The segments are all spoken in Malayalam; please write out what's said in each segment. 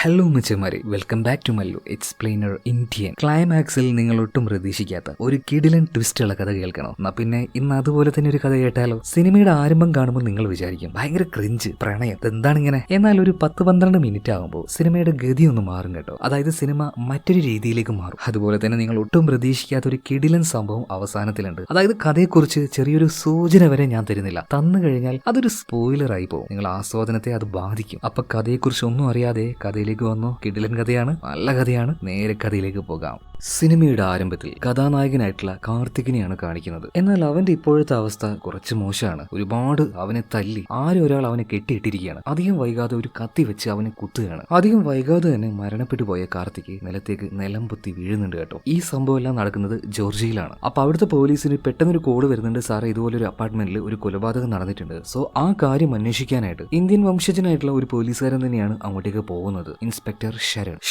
ഹലോ മച്ചന്മാരെ, welcome back to Mallu explainer Indian. ക്ലൈമാക്സിൽ നിങ്ങൾ ഒട്ടും പ്രതീക്ഷിക്കാത്ത ഒരു കിടിലൻ ട്വിസ്റ്റുള്ള കഥ കേൾക്കണോ? എന്നാ പിന്നെ ഇന്ന് അതുപോലെ തന്നെ ഒരു കഥ കേട്ടാലോ? സിനിമയുടെ ആരംഭം കാണുമ്പോൾ നിങ്ങൾ വിചാരിക്കും ഭയങ്കര ക്രിഞ്ച്, പ്രണയം, എന്താണ് ഇങ്ങനെ? എന്നാൽ ഒരു 10-12 മിനിറ്റ് ആകുമ്പോൾ സിനിമയുടെ ഗതി ഒന്ന് മാറും കേട്ടോ. അതായത് സിനിമ മറ്റൊരു രീതിയിലേക്ക് മാറും. അതുപോലെ തന്നെ നിങ്ങൾ ഒട്ടും പ്രതീക്ഷിക്കാത്ത ഒരു കിടിലൻ സംഭവം അവസാനത്തിലുണ്ട്. അതായത് കഥയെക്കുറിച്ച് ചെറിയൊരു സൂചന വരെ ഞാൻ തരുന്നില്ല. തന്നു കഴിഞ്ഞാൽ അതൊരു സ്പോയിലർ ആയി പോകും. നിങ്ങൾ ആസ്വാദനത്തെ അത് ബാധിക്കും. അപ്പൊ കഥയെക്കുറിച്ച് ഒന്നും അറിയാതെ കഥയിലേക്ക് വന്നു. കിടിലൻ കഥയാണ്, നല്ല കഥയാണ്. നേരെ കഥയിലേക്ക് പോകാം. സിനിമയുടെ ആരംഭത്തിൽ കഥാനായകനായിട്ടുള്ള കാർത്തികിനെയാണ് കാണിക്കുന്നത്. എന്നാൽ അവന്റെ ഇപ്പോഴത്തെ അവസ്ഥ കുറച്ച് മോശമാണ്. ഒരുപാട് അവനെ തല്ലി ആരും ഒരാൾ അവനെ കെട്ടിയിട്ടിരിക്കുകയാണ്. അധികം വൈകാതെ ഒരു കത്തി വെച്ച് അവനെ കുത്തുകയാണ്. അധികം വൈകാതെ തന്നെ മരണപ്പെട്ടു പോയ കാർത്തിക് നിലത്തേക്ക് നിലം പൊത്തി വീഴുന്നുണ്ട് കേട്ടോ. ഈ സംഭവം എല്ലാം നടക്കുന്നത് ജോർജിയയിലാണ്. അപ്പൊ അവിടുത്തെ പോലീസിന് പെട്ടെന്നൊരു കോള് വരുന്നുണ്ട്, സാറേ ഇതുപോലെ ഒരു അപ്പാർട്ട്മെന്റിൽ ഒരു കൊലപാതകം നടന്നിട്ടുണ്ട്. സോ ആ കാര്യം അന്വേഷിക്കാനായിട്ട് ഇന്ത്യൻ വംശജനായിട്ടുള്ള ഒരു പോലീസുകാരൻ തന്നെയാണ് അങ്ങോട്ടേക്ക് പോകുന്നത്. ഇൻസ്പെക്ടർ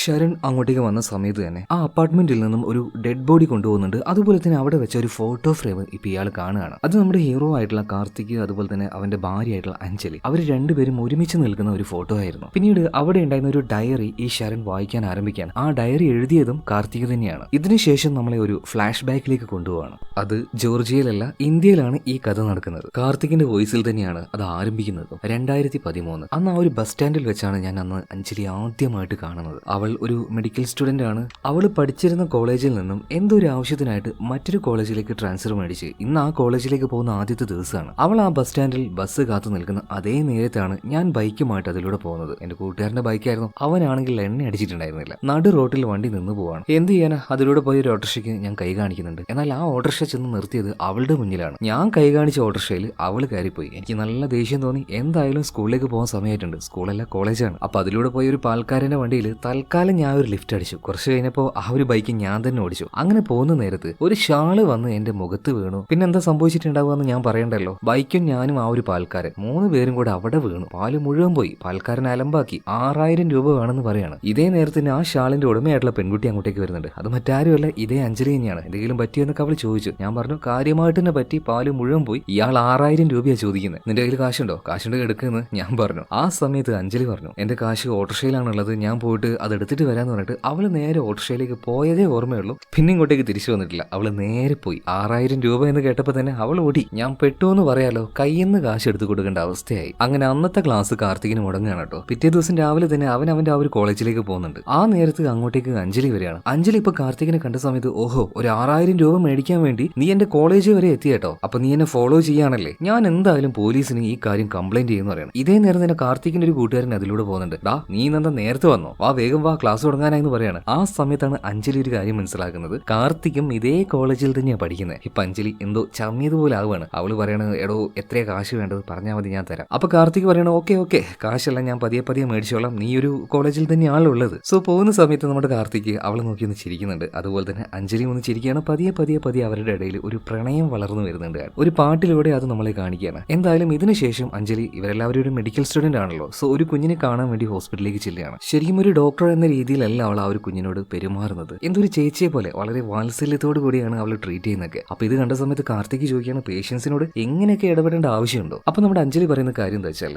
ശരൺ അങ്ങോട്ടേക്ക് വന്ന സമയത്ത് തന്നെ ആ അപ്പാർട്ട്മെന്റിൽ നിന്നും ഒരു ഡെഡ് ബോഡി കൊണ്ടുപോകുന്നുണ്ട്. അതുപോലെ തന്നെ അവിടെ വെച്ച ഒരു ഫോട്ടോ ഫ്രെയിം ഇപ്പൊ ഇയാൾ കാണുകയാണ്. അത് നമ്മുടെ ഹീറോ ആയിട്ടുള്ള കാർത്തിക്, അതുപോലെ തന്നെ അവന്റെ ഭാര്യ ആയിട്ടുള്ള അഞ്ജലി, അവർ രണ്ടുപേരും ഒരുമിച്ച് നിൽക്കുന്ന ഒരു ഫോട്ടോ ആയിരുന്നു. പിന്നീട് അവിടെ ഉണ്ടായിരുന്ന ഒരു ഡയറി ഈ ശരൺ വായിക്കാൻ ആരംഭിക്കാൻ ആ ഡയറി എഴുതിയതും കാർത്തിക് തന്നെയാണ്. ഇതിനുശേഷം നമ്മളെ ഒരു ഫ്ലാഷ് ബാക്കിലേക്ക് കൊണ്ടുപോവാണ്. അത് ജോർജിയയിലല്ല, ഇന്ത്യയിലാണ് ഈ കഥ നടക്കുന്നത്. കാർത്തികിന്റെ വോയിസിൽ തന്നെയാണ് അത് ആരംഭിക്കുന്നതും. 2013 അന്ന് ആ ഒരു ബസ് സ്റ്റാൻഡിൽ വെച്ചാണ് ഞാൻ അന്ന് അഞ്ജലി ആദ്യമായിട്ട് കാണുന്നത്. അവൾ ഒരു മെഡിക്കൽ സ്റ്റുഡന്റ് ആണ്. അവൾ പഠിച്ചിരുന്ന കോളേജിൽ നിന്നും എന്തോ ഒരു ആവശ്യത്തിനായിട്ട് മറ്റൊരു കോളേജിലേക്ക് ട്രാൻസ്ഫർ മേടിച്ച് ഇന്ന് ആ കോളേജിലേക്ക് പോകുന്ന ആദ്യത്തെ ദിവസമാണ്. അവൾ ആ ബസ് സ്റ്റാൻഡിൽ ബസ് കാത്തു നിൽക്കുന്ന അതേ നേരത്താണ് ഞാൻ ബൈക്കുമായിട്ട് അതിലൂടെ പോകുന്നത്. എന്റെ കൂട്ടുകാരന്റെ ബൈക്കായിരുന്നു. അവനാണെങ്കിൽ എണ്ണ അടിച്ചിട്ടുണ്ടായിരുന്നില്ല. നടു റോട്ടിൽ വണ്ടി നിന്ന് പോവാണ്. എന്ത് ചെയ്യാനാ, അതിലൂടെ പോയ ഒരു ഓട്ടോറിക്ഷയ്ക്ക് ഞാൻ കൈ കാണിക്കുന്നുണ്ട്. എന്നാൽ ആ ഓട്ടോറിക്ഷ ചെന്ന് നിർത്തിയത് അവളുടെ മുന്നിലാണ്. ഞാൻ കൈ കാണിച്ച ഓട്ടോറിക്ഷയിൽ അവൾ കയറിപ്പോയി. എനിക്ക് നല്ല ദേഷ്യം തോന്നി. എന്തായാലും സ്കൂളിലേക്ക് പോകാൻ സമയമായിട്ടുണ്ട്. സ്കൂളല്ല, കോളേജാണ്. അപ്പൊ അതിലൂടെ പോയ ഒരു പാൽക്കാരന്റെ വണ്ടിയിൽ തൽക്കാലം ഞാൻ ഒരു ലിഫ്റ്റ് അടിച്ചു. കുറച്ച് കഴിഞ്ഞപ്പോൾ ആ ഒരു ബൈക്ക് ഞാൻ തന്നെ ഓടിച്ചു. അങ്ങനെ പോകുന്ന നേരത്ത് ഒരു ഷാള് വന്ന് എന്റെ മുഖത്ത് വീണു. പിന്നെ എന്താ സംഭവിച്ചിട്ടുണ്ടാവുക ഞാൻ പറയണ്ടല്ലോ. ബൈക്കും ഞാനും ആ ഒരു പാൽക്കാരൻ 3 പേരും കൂടെ അവിടെ വീണു. പാല് മുഴുവൻ പോയി. പാൽക്കാരൻ അലമ്പാക്കി. 6000 രൂപ വേണമെന്ന് പറയാണ്. ഇതേ നേരത്തിന് ആ ഷാളിന്റെ ഉടമയായിട്ടുള്ള പെൺകുട്ടി അങ്ങോട്ടേക്ക് വരുന്നുണ്ട്. അത് മറ്റാരുമല്ല, ഇതേ അഞ്ജലി തന്നെയാണ്. എന്തെങ്കിലും പറ്റിയെന്നൊക്കെ അവൾ ചോദിച്ചു. ഞാൻ പറഞ്ഞു കാര്യമായിട്ട് തന്നെ പറ്റി, പാല് മുഴുവൻ പോയി. ഇയാൾ 6000 രൂപയാണ് ചോദിക്കുന്നത്. നിന്റെ കയ്യിൽ കാശുണ്ടോ? കാശുണ്ട്, എടുക്കുന്നു ഞാൻ പറഞ്ഞു. ആ സമയത്ത് അഞ്ജലി പറഞ്ഞു എന്റെ കാശ് ഓട്ടോറിക്ഷയിലാണുള്ളത്, ഞാൻ പോയിട്ട് അത് എടുത്തിട്ട് വരാന്ന് പറഞ്ഞിട്ട് അവള് നേരെ ഓട്ടോറിക്ഷയിലേക്ക് പോയതേ ഓർമ്മയുള്ളൂ. പിന്നെ ഇങ്ങോട്ടേക്ക് തിരിച്ചു വന്നിട്ടില്ല. അവള് നേരെ പോയി. 6000 രൂപ എന്ന് കേട്ടപ്പോൾ തന്നെ അവൾ ഓടി. ഞാൻ പെട്ടു എന്ന് പറയാലോ, കയ്യിന്ന് കാശ് എടുത്തു കൊടുക്കേണ്ട അവസ്ഥയായി. അങ്ങനെ അന്നത്തെ ക്ലാസ് കാർത്തികിന് മുടങ്ങുകയാണ് കേട്ടോ. പിറ്റേ ദിവസം രാവിലെ തന്നെ അവൻ അവന്റെ ആ ഒരു കോളേജിലേക്ക് പോകുന്നുണ്ട്. ആ നേരത്ത് അങ്ങോട്ടേക്ക് അഞ്ജലി വരികയാണ്. അഞ്ജലി ഇപ്പൊ കാർത്തികിനെ കണ്ട സമയത്ത്, ഓഹോ, ഒരു 6000 രൂപ മേടിക്കാൻ വേണ്ടി നീ എന്റെ കോളേജ് വരെ എത്തി കേട്ടോ. അപ്പൊ നീ എന്നെ ഫോളോ ചെയ്യാണല്ലേ? ഞാൻ എന്തായാലും പോലീസിന് ഈ കാര്യം കംപ്ലൈന്റ് ചെയ്യുന്ന പറയണം. ഇതേ നേരം തന്നെ കാർത്തികിന്റെ ഒരു കൂട്ടുകാരൻ അതിലൂടെ പോകുന്നുണ്ട്. ഡാ, നീ എന്താ നേരത്തെ വന്നോ? വാ, വേഗം വാ, ക്ലാസ് തുടങ്ങാനായെന്ന് പറയാണ്. ആ സമയത്താണ് അഞ്ജലി ഒരു കാര്യം മനസ്സിലാക്കുന്നത്. കാർത്തികും ഇതേ കോളേജിൽ തന്നെയാണ് പഠിക്കുന്നത്. ഇപ്പൊ അഞ്ജലി എന്തോ ചമ്മിയതുപോലെ ആവുകയാണ്. അവള് പറയണത്, എടോ എത്രയാ കാശ് വേണ്ടത് പറഞ്ഞാൽ മതി, ഞാൻ തരാം. അപ്പൊ കാർത്തിക് പറയണ, ഓക്കെ കാശെല്ലാം ഞാൻ പതിയെ മേടിച്ചോളാം, നീ ഒരു കോളേജിൽ തന്നെയാണല്ലോ ഉള്ളത്. സോ പോകുന്ന സമയത്ത് നമ്മുടെ കാർത്തിക് അവളെ നോക്കി ഒന്ന് ചിരിക്കുന്നുണ്ട്. അതുപോലെ തന്നെ അഞ്ജലി ഒന്ന് ചിരിക്കുകയാണ്. പതിയെ അവരുടെ ഇടയിൽ ഒരു പ്രണയം വളർന്നു വരുന്നുണ്ട്. ഒരു പാട്ടിലൂടെ അത് നമ്മളെ കാണിക്കുകയാണ്. എന്തായാലും ഇതിനുശേഷം അഞ്ജലി, ഇവരെല്ലാവരും ഒരു മെഡിക്കൽ സ്റ്റുഡന്റ് ആണല്ലോ, സോ ഒരു കുഞ്ഞിനെ കാണാൻ വേണ്ടി ഹോസ്പിറ്റലിലേക്ക് ചെല്ലുകയാണ്. ശരിക്കും ഒരു ഡോക്ടർ എന്ന രീതിയിലല്ല അവൾ ആ ഒരു കുഞ്ഞിനോട് പെരുമാറുന്നത്. എന്തൊരു ചേച്ചിയെ പോലെ വളരെ വാത്സല്യത്തോടു കൂടിയാണ് അവൾ ട്രീറ്റ് ചെയ്യുന്നതൊക്കെ. അപ്പൊ ഇത് കണ്ട സമയത്ത് കാർത്തിക് ചോദിക്കുകയാണ്, പേഷ്യൻസിനോട് എങ്ങനെയൊക്കെ ഇടപെടേണ്ട ആവശ്യമുണ്ടോ? അപ്പൊ നമ്മുടെ അഞ്ജലി പറയുന്ന കാര്യം എന്താ വെച്ചാൽ,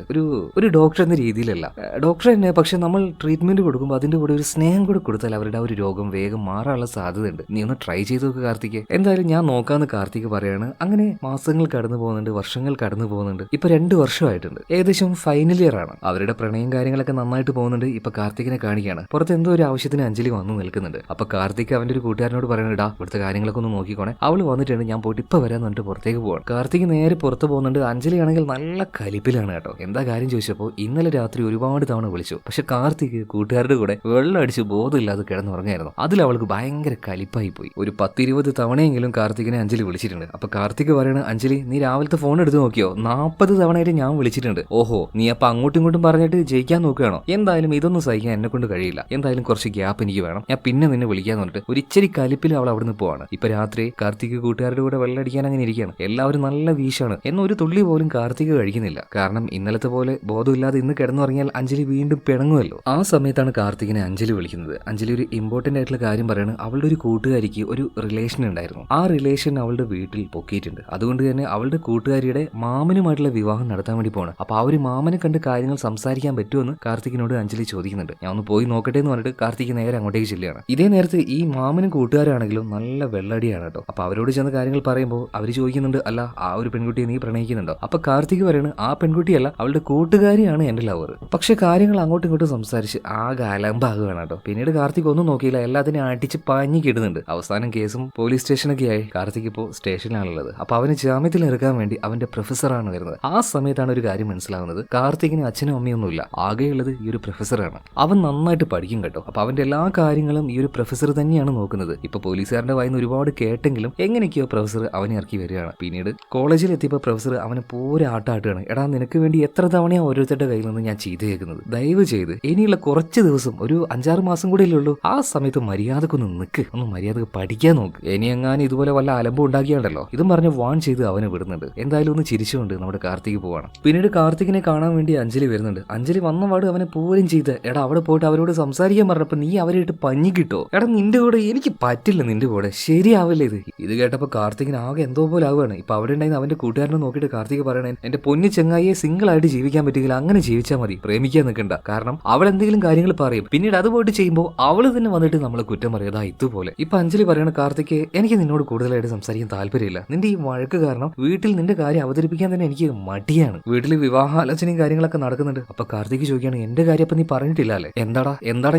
ഒരു ഡോക്ടർ എന്ന രീതിയിലല്ല, ഡോക്ടർ തന്നെ, പക്ഷെ നമ്മൾ ട്രീറ്റ്മെന്റ് കൊടുക്കുമ്പോൾ അതിന്റെ കൂടെ ഒരു സ്നേഹം കൂടെ കൊടുത്താൽ അവരുടെ ആ ഒരു രോഗം വേഗം മാറാനുള്ള സാധ്യതയുണ്ട്. നീ ഒന്ന് ട്രൈ ചെയ്ത് നോക്ക് കാർത്തിക്. എന്തായാലും ഞാൻ നോക്കാന്ന് കാർത്തിക് പറയാണ്. അങ്ങനെ മാസങ്ങൾ കടന്നു പോകുന്നുണ്ട്, വർഷങ്ങൾ കടന്നു പോകുന്നുണ്ട്. ഇപ്പൊ 2 വർഷമായിട്ടുണ്ട്. ഏകദേശം ഫൈനൽ ഇയർ ആണ്. അവരുടെ പ്രണയം കാര്യങ്ങളൊക്കെ നന്നായിട്ട് പോകുന്നുണ്ട്. ഇപ്പൊ കാർത്തികിനെ കാണിക്കുകയാണ്. പുറത്ത് എന്തോ ഒരു ആവശ്യത്തിന് അഞ്ജലി വന്നു നിൽക്കുന്നുണ്ട്. അപ്പൊ കാർത്തിക് അവന്റെ ഒരു കൂട്ടുകാരനോട് പറയുന്നുണ്ട്, ഇവിടുത്തെ കാര്യങ്ങളൊക്കെ ഒന്ന് നോക്കിക്കോണേ, അവള് വന്നിട്ടുണ്ട്, ഞാൻ പോയിട്ട് ഇപ്പൊ വരാന്ന് പറഞ്ഞിട്ട് പുറത്തേക്ക് പോവാണ്. കാർത്തിക് നേരെ പുറത്ത് പോകുന്നുണ്ട്. അഞ്ജലി ആണെങ്കിൽ നല്ല കലിപ്പിലാണ് കേട്ടോ. എന്താ കാര്യം ചോദിച്ചപ്പോൾ ഇന്നലെ രാത്രി ഒരുപാട് തവണ വിളിച്ചു, പക്ഷെ കാർത്തിക് കൂട്ടുകാരുടെ കൂടെ വെള്ളം അടിച്ച് ബോധമില്ലാതെ കിടന്നുറങ്ങായിരുന്നു. അതിൽ അവൾക്ക് ഭയങ്കര കലിപ്പായി പോയി. ഒരു 10-20 തവണയെങ്കിലും കാർത്തികിനെ അഞ്ജലി വിളിച്ചിട്ടുണ്ട്. അപ്പൊ കാർത്തിക് പറയണ, അഞ്ജലി നീ രാവിലത്തെ ഫോൺ എടുത്ത് നോക്കിയോ? 40 തവണയായിട്ട് ഞാൻ വിളിച്ചിട്ടുണ്ട്. ഓഹോ, നീ അപ്പൊ അങ്ങോട്ടും ഇങ്ങോട്ടും പറഞ്ഞിട്ട് ജയിക്കാൻ നോക്കുകയാണോ? എന്തായാലും ഇതൊന്നും സഹിക്കാൻ എന്നെ കൊണ്ട് കഴിയില്ല. എന്തായാലും കുറച്ച് ഗ്യാപ്പ് എനിക്ക് വേണം, ഞാൻ പിന്നെ നിന്നെ വിളിക്കാന്ന് പറഞ്ഞിട്ട് ഒരു ഇച്ചിരി കലിപ്പിൽ അവൾ അവിടുന്ന് പോവാണ്. ഇപ്പൊ രാത്രി കാർത്തിക് കൂട്ടുകാരുടെ കൂടെ വെള്ളം അടിക്കാൻ അങ്ങനെ ഇരിക്കുകയാണ്. എല്ലാവരും നല്ല വീശാണ്. എന്നൊരു തുള്ളി പോലും കാർത്തിക് കഴിക്കുന്നില്ല. കാരണം ഇന്നലത്തെ പോലെ ബോധമില്ലാതെ ഇന്ന് കിടന്നുറങ്ങിയാൽ അഞ്ജലി വീണ്ടും പിണങ്ങുമല്ലോ. ആ സമയത്താണ് കാർത്തികിനെ അഞ്ജലി വിളിക്കുന്നത്. അഞ്ജലി ഒരു ഇമ്പോർട്ടന്റ് ആയിട്ടുള്ള കാര്യം പറയാണ്. അവളുടെ ഒരു കൂട്ടുകാരിക്ക് ഒരു റിലേഷൻ ഉണ്ടായിരുന്നു. ആ റിലേഷൻ അവളുടെ വീട്ടിൽ പൊക്കിയിട്ടുണ്ട്. അതുകൊണ്ട് തന്നെ അവളുടെ കൂട്ടുകാരിയുടെ മാമനുമായിട്ടുള്ള വിവാഹം നടത്താൻ വേണ്ടി പോകണം. അപ്പൊ ആ ഒരു മാമനെ കണ്ട് കാര്യങ്ങൾ സംസാരിക്കാൻ പറ്റുമെന്ന് കാർത്തികിനോട് അഞ്ജലി ചോദിക്കും. ചോദിക്കുന്നുണ്ട്. ഞാൻ ഒന്ന് പോയി നോക്കട്ടെ എന്ന് പറഞ്ഞിട്ട് കാർത്തിക് നേരെ അങ്ങോട്ടേക്ക് ചെല്ലുകയാണ്. ഇതേ നേരത്ത് ഈ മാമനും കൂട്ടുകാരാണെങ്കിലും നല്ല വെള്ളടിയാണ് കേട്ടോ. അപ്പൊ അവരോട് ചെന്ന കാര്യങ്ങൾ പറയുമ്പോൾ അവർ ചോദിക്കുന്നുണ്ട്, അല്ല ആ ഒരു പെൺകുട്ടിയെ നീ പ്രണയിക്കുന്നുണ്ടോ? അപ്പൊ കാർത്തിക് പറയാണ്, ആ പെൺകുട്ടിയല്ല, അവളുടെ കൂട്ടുകാരിയാണ് എന്റെ ലവർ. പക്ഷെ കാര്യങ്ങൾ അങ്ങോട്ടും ഇങ്ങോട്ടും സംസാരിച്ച് ആകെ അലമ്പാകുകയാണ് കേട്ടോ. പിന്നീട് കാർത്തിക് ഒന്നും നോക്കിയില്ല, എല്ലാത്തിനും അടിച്ച് പഞ്ഞിക്കിടുന്നുണ്ട്. അവസാനം കേസും പോലീസ് സ്റ്റേഷനൊക്കെ ആയി. കാർത്തിക് ഇപ്പോൾ സ്റ്റേഷനിലാണുള്ളത്. അപ്പൊ അവന് ജാമ്യത്തിൽ ഇറക്കാൻ വേണ്ടി അവന്റെ പ്രൊഫസറാണ് വരുന്നത്. ആ സമയത്താണ് ഒരു കാര്യം മനസ്സിലാവുന്നത്, കാർത്തികിന് അച്ഛനും അമ്മയൊന്നുമില്ല, ആകെയുള്ളത് ഈ ഒരു പ്രൊഫസറാണ്. അവൻ നന്നായിട്ട് പഠിക്കും കേട്ടോ. അപ്പൊ അവന്റെ എല്ലാ കാര്യങ്ങളും ഈ ഒരു പ്രൊഫസർ തന്നെയാണ് നോക്കുന്നത്. ഇപ്പൊ പോലീസുകാരന്റെ വായിന്ന് ഒരുപാട് കേട്ടെങ്കിലും എങ്ങനെയൊക്കെയോ പ്രൊഫസർ അവനെ ഇറക്കി വരികയാണ്. പിന്നീട് കോളേജിൽ എത്തിയപ്പോൾ പ്രൊഫസർ അവനെ പോരെ ആട്ടാട്ടുകയാണ്. എടാ, നിനക്ക് വേണ്ടി എത്ര തവണയാ ഓരോരുത്തരുടെ കയ്യിൽ നിന്ന് ഞാൻ ചെയ്തു കേൾക്കുന്നത്. ദയവ് ചെയ്ത് ഇനിയുള്ള കുറച്ച് ദിവസം, ഒരു 5-6 മാസം കൂടെ ഉള്ളൂ, ആ സമയത്ത് മര്യാദക്കൊന്ന് നിൽക്ക്, ഒന്ന് മര്യാദക്ക് പഠിക്കാൻ നോക്ക്. ഇനി എങ്ങാനും ഇതുപോലെ വല്ല അലമ്പും ഉണ്ടാക്കിയാണ്ടല്ലോ ഇതും പറഞ്ഞ് വാൺ ചെയ്ത് അവനെ വിടുന്നുണ്ട്. എന്തായാലും ഒന്ന് ചിരിച്ചുകൊണ്ട് നമ്മുടെ കാർത്തിക് പോവാണ്. പിന്നീട് കാർത്തികിനെ കാണാൻ വേണ്ടി അഞ്ജലി വരുന്നുണ്ട്. അഞ്ജലി വന്നപാട് അവനെ പോലും ചെയ്ത്, എടാ അവിടെ പോയിട്ട് അവരോട് സംസാരിക്കാൻ പറഞ്ഞപ്പോ നീ അവരായിട്ട് പഞ്ഞി കിട്ടോ? എടാ നിന്റെ കൂടെ എനിക്ക് പറ്റില്ല, നിന്റെ കൂടെ ശരിയാവില്ല ഇത് കേട്ടപ്പോ കാർത്തികിന് ആകെ എന്തോ പോലെ ആവുകയാണ്. ഇപ്പൊ അവിടെ ഉണ്ടായിരുന്ന അവന്റെ കൂട്ടുകാരനെ നോക്കിയിട്ട് കാർത്തിക് പറയണേ, എന്റെ പൊന്നു ചെങ്ങായിയെ സിംഗിൾ ആയിട്ട് ജീവിക്കാൻ പറ്റില്ല, അങ്ങനെ ജീവിച്ചാൽ മതി, പ്രേമിക്കാൻ നിൽക്കണ്ട. കാരണം അവൾ എന്തെങ്കിലും കാര്യങ്ങൾ പറയും, പിന്നീട് അത് പോയിട്ട് ചെയ്യുമ്പോൾ അവള് തന്നെ വന്നിട്ട് നമ്മളെ കുറ്റം പറയാതാ ഇതുപോലെ. ഇപ്പൊ അഞ്ജലി പറയണ, കാർത്തിക് എനിക്ക് നിന്നോട് കൂടുതലായിട്ട് സംസാരിക്കാൻ താല്പര്യമില്ല. നിന്റെ ഈ വഴക്ക് കാരണം വീട്ടിൽ നിന്റെ കാര്യം അവതരിപ്പിക്കാൻ തന്നെ എനിക്ക് മടിയാണ്. വീട്ടിൽ വിവാഹാലോചനയും കാര്യങ്ങളൊക്കെ നടക്കുന്നുണ്ട്. അപ്പൊ കാർത്തിക് ചോദിക്കുകയാണ്, എന്റെ കാര്യം അപ്പൊ നീ പറഞ്ഞിട്ടില്ല അല്ലേ? എന്താടാ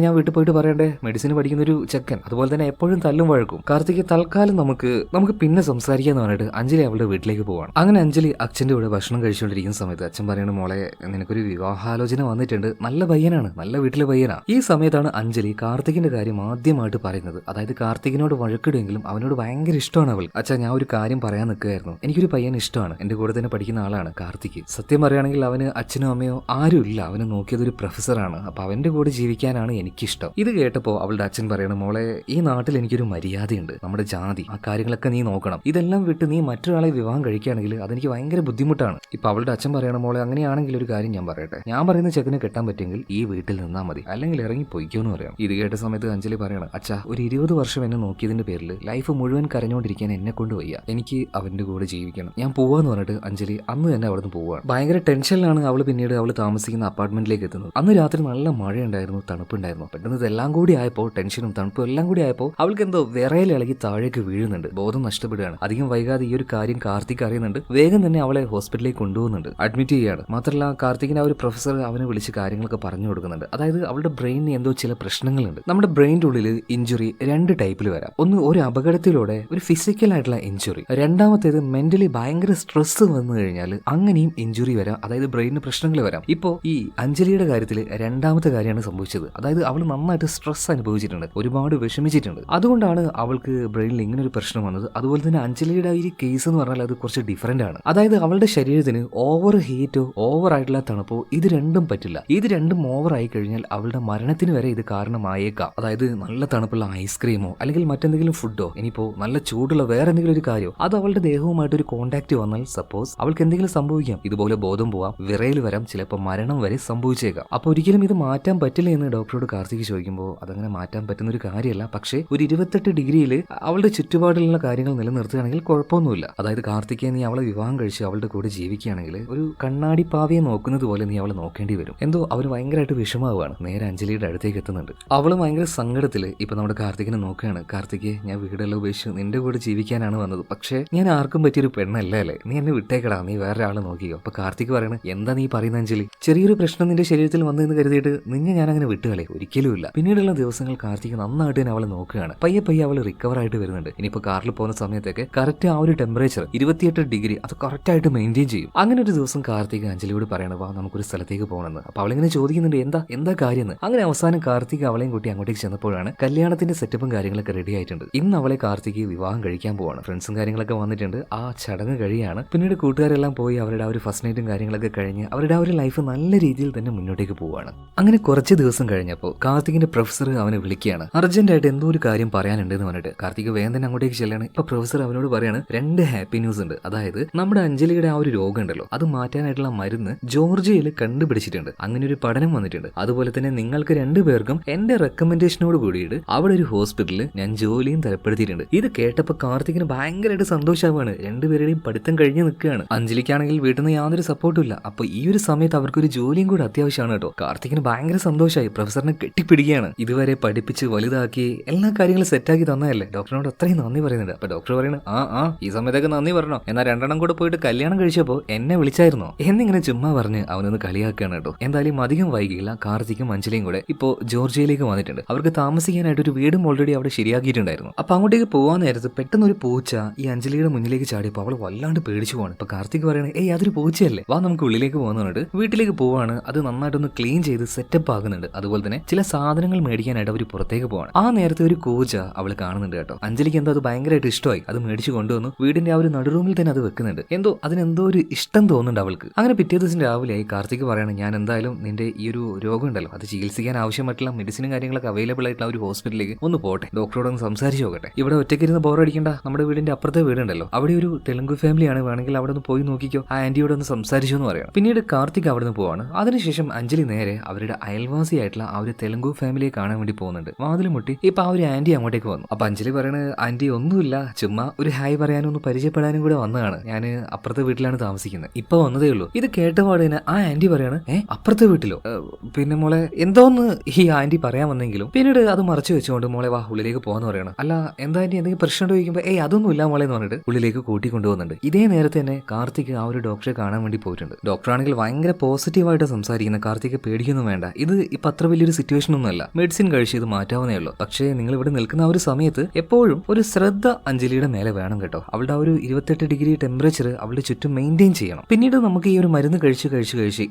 ഞാൻ വീട്ടിൽ പോയിട്ട് പറയണ്ടേ? മെഡിസിൻ പഠിക്കുന്ന ഒരു ചെക്കൻ, അതുപോലെ തന്നെ എപ്പോഴും തല്ലും വഴക്കും. കാർത്തിക് തൽക്കാലം നമുക്ക് പിന്നെ സംസാരിക്കാന്ന് പറഞ്ഞിട്ട് അഞ്ജലി അവളുടെ വീട്ടിലേക്ക് പോവാണ്. അങ്ങനെ അഞ്ജലി അച്ഛന്റെ കൂടെ ഭക്ഷണം കഴിച്ചുകൊണ്ടിരിക്കുന്ന സമയത്ത് അച്ഛൻ പറയണ, മോളെ നിനക്കൊരു വിവാഹാലോചന വന്നിട്ടുണ്ട്, നല്ല പയ്യനാണ്, നല്ല വീട്ടിലെ പയ്യനാ. ഈ സമയത്താണ് അഞ്ജലി കാർത്തികിന്റെ കാര്യം ആദ്യമായിട്ട് പറയുന്നത്. അതായത് കാർത്തികിനോട് വഴക്കിടുമെങ്കിലും അവനോട് ഭയങ്കര ഇഷ്ടമാണ് അവൾ. അച്ഛാ, ഞാൻ ഒരു കാര്യം പറയാൻ നിൽക്കുകയായിരുന്നു. എനിക്കൊരു പയ്യൻ ഇഷ്ടമാണ്, എന്റെ കൂടെ തന്നെ പഠിക്കുന്ന ആളാണ് കാർത്തിക്. സത്യം പറയുകയാണെങ്കിൽ അവന് അച്ഛനോ അമ്മയോ ആരും ഇല്ല, അവന് നോക്കിയതൊരു പ്രൊഫസറാണ്. അപ്പൊ അവന്റെ കൂടെ ജീവിക്കാനാണ് എനിക്കിഷ്ടം. ഇത് കേട്ടപ്പോൾ അവളുടെ അച്ഛൻ പറയണ, മോളെ ഈ നാട്ടിൽ എനിക്കൊരു മര്യാദയുണ്ട്, നമ്മുടെ ജാതി, ആ കാര്യങ്ങളൊക്കെ നീ നോക്കണം. ഇതെല്ലാം വിട്ട് നീ മറ്റൊരാളെ വിവാഹം കഴിക്കുകയാണെങ്കിൽ അതെനിക്ക് ഭയങ്കര ബുദ്ധിമുട്ടാണ്. ഇപ്പൊ അവളുടെ അച്ഛൻ പറയണം, മോളെ അങ്ങനെയാണെങ്കിൽ ഒരു കാര്യം ഞാൻ പറയട്ടെ, ഞാൻ പറയുന്ന ചെക്കനെ കെട്ടാൻ പറ്റുമെങ്കിൽ ഈ വീട്ടിൽ നിന്നാ മതി, അല്ലെങ്കിൽ ഇറങ്ങി പൊയ്ക്കോന്ന് പറയണം. ഇത് കേട്ട സമയത്ത് അഞ്ജലി പറയണം, അച്ഛാ ഒരു 20 വർഷം എന്നെ നോക്കിയതിന്റെ പേരിൽ ലൈഫ് മുഴുവൻ കരഞ്ഞുകൊണ്ടിരിക്കാൻ എന്നെ കൊണ്ട് വയ്യ, എനിക്ക് അവന്റെ കൂടെ ജീവിക്കണം, ഞാൻ പോവാന്ന് പറഞ്ഞിട്ട് അഞ്ജലി അന്ന് തന്നെ അവിടെ നിന്ന് പോവാണ്. ഭയങ്കര ടെൻഷനിലാണ് അവൾ. പിന്നീട് അവൾ താമസിക്കുന്ന അപ്പാർട്ട്മെന്റിലേക്ക് എത്തുന്നത്. അന്ന് രാത്രി നല്ല മഴയുണ്ടായിരുന്നു, തണുപ്പുണ്ടായിരുന്നു. പെട്ടെന്ന് ഇതെല്ലാം കൂടി ആയപ്പോൾ, ടെൻഷനും തണുപ്പും എല്ലാം കൂടി ആയപ്പോൾ അവൾക്ക് എന്തോ വിറയിലിളകി താഴേക്ക് വീഴുന്നുണ്ട്, ബോധം നഷ്ടപ്പെടുകയാണ്. അധികം വൈകാതെ ഈ ഒരു കാര്യം കാർത്തിക് അറിയുന്നുണ്ട്. വേഗം തന്നെ അവളെ ഹോസ്പിറ്റലിലേക്ക് കൊണ്ടുപോകുന്നുണ്ട്, അഡ്മിറ്റ് ചെയ്യുകയാണ്. മാത്രമല്ല കാർത്തികിന്റെ ആ ഒരു പ്രൊഫസർ അവനെ വിളിച്ച് കാര്യങ്ങളൊക്കെ പറഞ്ഞു കൊടുക്കുന്നുണ്ട്. അതായത് അവളുടെ ബ്രെയിനിന് എന്തോ ചില പ്രശ്നങ്ങളുണ്ട്. നമ്മുടെ ബ്രെയിനിന്റെ ഉള്ളിൽ ഇഞ്ചുറി 2 ടൈപ്പിൽ വരാം. ഒന്ന് ഒരു അപകടത്തിലൂടെ ഒരു ഫിസിക്കൽ ആയിട്ടുള്ള ഇഞ്ചുറി, രണ്ടാമത്തേത് മെന്റലി ഭയങ്കര സ്ട്രെസ് വന്നു കഴിഞ്ഞാൽ അങ്ങനെയും ഇഞ്ചുറി വരാം, അതായത് ബ്രെയിനിന് പ്രശ്നങ്ങൾ വരാം. ഇപ്പോൾ ഈ അഞ്ജലിയുടെ കാര്യത്തിൽ രണ്ടാമത്തെ കാര്യമാണ് സംഭവിച്ചത്. അതായത് അവൾ നന്നായിട്ട് സ്ട്രെസ് അനുഭവിച്ചിട്ടുണ്ട്, ഒരുപാട് വിഷമിച്ചിട്ടുണ്ട്. അതുകൊണ്ടാണ് അവൾക്ക് ബ്രെയിനിൽ ഇങ്ങനെ ഒരു പ്രശ്നം വന്നത്. അതുപോലെ തന്നെ അഞ്ജലിയുടെ ഈ കേസ് എന്ന് പറഞ്ഞാൽ അത് കുറച്ച് ഡിഫറെന്റ് ആണ്. അതായത് അവളുടെ ശരീരത്തിന് ഓവർ ഹീറ്റോ ഓവർ ആയിട്ടുള്ള തണുപ്പോ ഇത് രണ്ടും പറ്റില്ല. ഇത് രണ്ടും ഓവർ ആയി കഴിഞ്ഞാൽ അവളുടെ മരണത്തിന് വരെ ഇത് കാരണമായേക്കാം. അതായത് നല്ല തണുപ്പുള്ള ഐസ്ക്രീമോ അല്ലെങ്കിൽ മറ്റെന്തെങ്കിലും ഫുഡോ, ഇനിയിപ്പോ നല്ല ചൂടുള്ള വേറെ എന്തെങ്കിലും ഒരു കാര്യമോ അത് അവളുടെ ദേഹവുമായിട്ട് ഒരു കോണ്ടാക്ട് വന്നാൽ സപ്പോസ് അവൾക്ക് എന്തെങ്കിലും സംഭവിക്കാം. ഇതുപോലെ ബോധം പോവാം, വിറയിൽ വരാം, ചിലപ്പോൾ മരണം വരെ സംഭവിച്ചേക്കാം. അപ്പൊ ഒരിക്കലും ഇത് മാറ്റാൻ പറ്റില്ല എന്ന് ഡോക്ടറോട് കാർത്തിക് ചോദിക്കുമ്പോൾ അതങ്ങനെ മാറ്റാൻ പറ്റുന്ന ഒരു കാര്യമല്ല. പക്ഷേ ഒരു 28 ഡിഗ്രിയിൽ അവളുടെ ചുറ്റുപാടിലുള്ള കാര്യങ്ങൾ നിലനിർത്തുകയാണെങ്കിൽ കുഴപ്പമൊന്നുമില്ല. അതായത് കാർത്തികെ നീ അവളെ വിവാഹം കഴിച്ച് അവളുടെ കൂടെ ജീവിക്കുകയാണെങ്കിൽ ഒരു കണ്ണാടി പാവയെ നോക്കുന്നത് പോലെ നീ അവളെ നോക്കേണ്ടി വരും. എന്തോ അവന് ഭയങ്കരമായിട്ട് വിഷമാവുകയാണ്. നേരെ അഞ്ജലിയുടെ അടുത്തേക്ക് എത്തുന്നുണ്ട്. അവള് ഭയങ്കര സങ്കടത്തില് ഇപ്പൊ നമ്മുടെ കാർത്തികിനെ നോക്കുകയാണ്. കാർത്തികെ, ഞാൻ വീടെല്ലാം ഉപേക്ഷിച്ച് നിന്റെ കൂടെ ജീവിക്കാനാണ് വന്നത്, പക്ഷേ ഞാൻ ആർക്കും പറ്റിയൊരു പെണ്ണല്ല അല്ലേ, നീ എന്നെ വിട്ടേക്കടാ, നീ വേറെ ആളെ നോക്കിയോ. അപ്പൊ കാർത്തിക് പറയണ, എന്താ നീ പറയുന്ന അഞ്ജലി, ചെറിയൊരു പ്രശ്നം നിന്റെ ശരീരത്തിൽ വന്നെന്ന് കരുതിയിട്ട് നിന്നെ ഞാൻ അങ്ങനെ വിട്ടുകളെ, ഒരിക്കലും ഇല്ല. പിന്നീടുള്ള ദിവസങ്ങൾ കാർത്തിക് നന്നായിട്ട് തന്നെ അവളെ നോക്കുകയാണ്. പയ്യെ പയ്യെ അവൾ റിക്കവർ ആയിട്ട് വരുന്നുണ്ട്. ഇനിയിപ്പോ കാറിൽ പോകുന്ന സമയത്തൊക്കെ കറക്റ്റ് ആ ഒരു ടെമ്പറേച്ചർ 28 ഡിഗ്രി അത് കറക്റ്റ് ആയിട്ട് മെയിൻറ്റെയിൻ ചെയ്യും. അങ്ങനെ ഒരു ദിവസം കാർത്തിക് അഞ്ജലിയോട് പറയണ, വാ നമുക്കൊരു സ്ഥലത്തേക്ക് പോകണമെന്ന്. അപ്പൊ അവളിങ്ങനെ ചോദിക്കുന്നുണ്ട്, എന്താ കാര്യം. അങ്ങനെ അവസാനം കാർത്തിക് അവളെയും കൂട്ടി അങ്ങോട്ടേക്ക് ചെന്നപ്പോഴാണ് കല്യാണത്തിന്റെ സെറ്റപ്പും കാര്യങ്ങളൊക്കെ റെഡി ആയിട്ടുണ്ട്. ഇന്ന് അവളെ കാർത്തിക് വിവാഹം കഴിക്കാൻ പോവാണ്. ഫ്രണ്ട്സും കാര്യങ്ങളൊക്കെ വന്നിട്ടുണ്ട്. ആ ചടങ്ങ് കഴിയാണ്. പിന്നീട് കൂട്ടുകാരെല്ലാം പോയി അവരുടെ ആ ഒരു ഫസ്റ്റ് നൈറ്റും കാര്യങ്ങളൊക്കെ കഴിഞ്ഞ് അവരുടെ ആ ഒരു ലൈഫ് നല്ല രീതിയിൽ തന്നെ മുന്നോട്ടേക്ക് പോവാണ്. അങ്ങനെ കുറച്ച് ദിവസം കഴിഞ്ഞപ്പോൾ കാർത്തികിന്റെ പ്രൊഫസർ അവനെ വിളിക്കുകയാണ്. അർജന്റായിട്ട് എന്തോ ഒരു കാര്യം പറയാനുണ്ട് എന്ന് പറഞ്ഞിട്ട് കാർത്തിക് വേഗം തന്നെ അങ്ങോട്ടേക്ക് ചെല്ലാണ്. ഇപ്പൊ പ്രൊഫസർ അവനോട് പറയാണ്, 2 ഹാപ്പി ന്യൂസ് ഉണ്ട്. അതായത് നമ്മുടെ അഞ്ജലിയുടെ ആ ഒരു രോഗം ഉണ്ടല്ലോ, അത് മാറ്റാനായിട്ടുള്ള മരുന്ന് ജോർജിയയിൽ കണ്ടുപിടിച്ചിട്ടുണ്ട്. അങ്ങനെ ഒരു പഠനം വന്നിട്ടുണ്ട്. അതുപോലെ തന്നെ നിങ്ങൾക്ക് 2 പേർക്കും എന്റെ റെക്കമെൻഡേഷനോട് കൂടിയിട്ട് അവിടെ ഒരു ഹോസ്പിറ്റലിൽ ഞാൻ ജോലിയും തരപ്പെടുത്തിയിട്ടുണ്ട്. ഇത് കേട്ടപ്പോൾ കാർത്തികിന് ഭയങ്കരമായിട്ട് സന്തോഷമാവാണ്. 2 പേരുടെയും പഠിത്തം കഴിഞ്ഞ് നിൽക്കുകയാണ്. അഞ്ജലിക്കാണെങ്കിൽ വീട്ടിൽ നിന്ന് യാതൊരു സപ്പോർട്ടും ഇല്ല. അപ്പൊ ഈ ഒരു സമയത്ത് അവർക്കൊരു ജോലിയും കൂടെ അത്യാവശ്യമാണ് കേട്ടോ. കാർത്തികിന് ഭയങ്കര സന്തോഷമായി, പ്രൊഫസറിനെ കെട്ടിപ്പിടിക്കുകയാണ്. ഇതുവരെ പഠിപ്പിച്ച് വലുതാക്കി എല്ലാ കാര്യങ്ങളും സെറ്റാക്കി തന്നതല്ലേ, ഡോക്ടറിനോട് അത്രയും നന്ദി പറയുന്നുണ്ട്. അപ്പൊ ഡോക്ടർ പറയുന്നത് ഈ സമയത്തൊക്കെ നന്ദി പറഞ്ഞോ, എന്നാൽ 2 കൂടെ പോയിട്ട് കല്യാണം കഴിച്ചപ്പോ എന്നെ വിളിച്ചായിരുന്നോ എന്നിങ്ങനെ ചുമ്മാ പറഞ്ഞ് അവനൊന്ന് കളിയാക്കുകയാണ് കേട്ടോ. എന്തായാലും അധികം വൈകിയില്ല, കാർത്തിക്കും അഞ്ജലിയും കൂടെ ഇപ്പോ ജോർജിയയിലേക്ക് വന്നിട്ടുണ്ട്. അവർക്ക് താമസിക്കാനായിട്ട് ഒരു വീടും ഓൾറെഡി അവിടെ ശരിയാക്കിയിട്ടുണ്ടായിരുന്നു. അപ്പൊ അങ്ങോട്ടേക്ക് പോകാൻ നേരത്ത് പെട്ടെന്ന് ഒരു പൂച്ച ഈ അഞ്ജലിയുടെ മുന്നിലേക്ക് ചാടിയപ്പോൾ അവൾ വല്ലാണ്ട് പേടിച്ചു പോവാണ്. അപ്പൊ കാർത്തിക് പറയണേ അതൊരു പൂച്ചയല്ലേ, വാ നമുക്ക് ഉള്ളിലേക്ക് പോകുന്ന പറഞ്ഞിട്ട് വീട്ടിലേക്ക് പോവാണ്. അത് നന്നായിട്ടൊന്ന് ക്ലീൻ ചെയ്ത് സെറ്റപ്പ് ആകുന്നുണ്ട്. അതുപോലെ തന്നെ ചില സാധനങ്ങൾ മേടിക്കാനായിട്ട് അവർ പുറത്തേക്ക് പോവാണ്. ആ നേരത്തെ ഒരു കൂജ അവൾ കാണുന്നുണ്ട് കേട്ടോ. അഞ്ജലിക്ക് എന്തോ അത് ഭയങ്കരമായിട്ട് ഇഷ്ടമായി. അത് മേടിച്ചു കൊണ്ടുവന്നു വീടിന്റെ ആ ഒരു നടുറൂമിൽ തന്നെ അത് വെക്കുന്നുണ്ട്. അതിനെന്തോ ഒരു ഇഷ്ടം തോന്നുന്നുണ്ട് അവൾക്ക്. അങ്ങനെ പിറ്റേ ദിവസം രാവിലെ കാർത്തിക് പറയാണ്, ഞാൻ എന്തായാലും നിന്റെ ഈ ഒരു രോഗം ഉണ്ടല്ലോ അത് ചികിത്സിക്കാൻ ആവശ്യമായിട്ടുള്ള മെഡിസിനും കാര്യങ്ങളൊക്കെ അവൈലബിൾ ആയിട്ടുള്ള ഒരു ഹോസ്പിറ്റലിലേക്ക് ഒന്ന് പോട്ടെ, ഡോക്ടറോട് ഒന്ന് സംസാരിച്ച് നോക്കട്ടെ. ഇവിടെ ഒറ്റയ്ക്കിരുന്ന് ബോറടിക്കേണ്ട, നമ്മുടെ വീടിന്റെ അപ്പുറത്തെ വീടുണ്ടല്ലോ, അവിടെ ഒരു തെലുങ്ക് ഫാമിലിയാണ്, വേണമെങ്കിൽ അവിടെ ഒന്ന് പോയി നോക്കിക്കോ, ആ ആന്റിയോട് ഒന്ന് സംസാരിച്ചു എന്ന് പറയണം. പിന്നീട് കാർത്തിക് അവിടെ നിന്ന് പോവാണ്. അതിനുശേഷം അഞ്ജലി നേരെ അവരുടെ അയൽവാസിയായിട്ടുള്ള ആ ഒരു തെലുങ്ക് ഫാമിലിയെ കാണാൻ വേണ്ടി പോകുന്നുണ്ട്. വാതിൽ മുട്ടി ഇപ്പൊ ആ ഒരു ആന്റി അങ്ങോട്ടേക്ക് വന്നു. അപ്പൊ അഞ്ജലി പറയണത്, ആന്റി ഒന്നുമില്ല, ചുമ്മാ ഒരു ഹായ് പറയാനും ഒന്ന് പരിചയപ്പെടാനും കൂടെ വന്നതാണ്, ഞാൻ അപ്പുറത്തെ വീട്ടിലാണ് താമസിക്കുന്നത്, ഇപ്പൊ വന്നതേ ഉള്ളൂ. ഇത് കേട്ടപാട് തന്നെ ആ ആന്റി പറയാണ്, അപ്പുറത്തെ വീട്ടിലോ? പിന്നെ മോളെ എന്തോന്ന് ഈ ആന്റി പറയാൻ വന്നെങ്കിലും പിന്നീട് അത് മറച്ചു വെച്ചുകൊണ്ട് മോളെ വാ ഉള്ളിലേക്ക് പോകാന്ന് പറയണം. അല്ല എന്താ ആന്റി എന്തെങ്കിലും പ്രശ്നം ചോദിക്കുമ്പോൾ അതൊന്നും ഇല്ല മോളെ എന്ന് പറഞ്ഞിട്ട് ഉള്ളിലേക്ക് കൂട്ടിക്കൊണ്ടുപോകുന്നുണ്ട്. ഇതേ നേരത്തെ തന്നെ കാർത്തിക് ആ ഒരു ഡോക്ടറെ കാണാൻ വേണ്ടി പോയിട്ടുണ്ട്. ഡോക്ടറാണെങ്കിൽ ഭയങ്കര പോസിറ്റീവായിട്ട് സംസാരിക്കുന്ന, കാർത്തിക് പേടിക്കൊന്നും വേണ്ട, ഇത് ഇപ്പൊ അത്ര വലിയൊരു സിറ്റുവേഷൻ ഒന്നുമല്ല, മെഡിസിൻ കഴിച്ച് ഇത് മാറ്റാവുന്നേ ഉള്ളൂ. പക്ഷേ നിങ്ങൾ ഇവിടെ നിൽക്കുന്ന ആ ഒരു സമയത്ത് എപ്പോഴും ഒരു ശ്രദ്ധ അഞ്ജലിയുടെ മേലെ വേണം കേട്ടോ. അവളുടെ ആ ഒരു 28 ഡിഗ്രി ടെമ്പറേച്ചർ അവളുടെ ചുറ്റും മെയിൻറ്റെയിൻ ചെയ്യണം. പിന്നീട് നമുക്ക് ഈ ഒരു മരുന്ന് കഴിച്ച്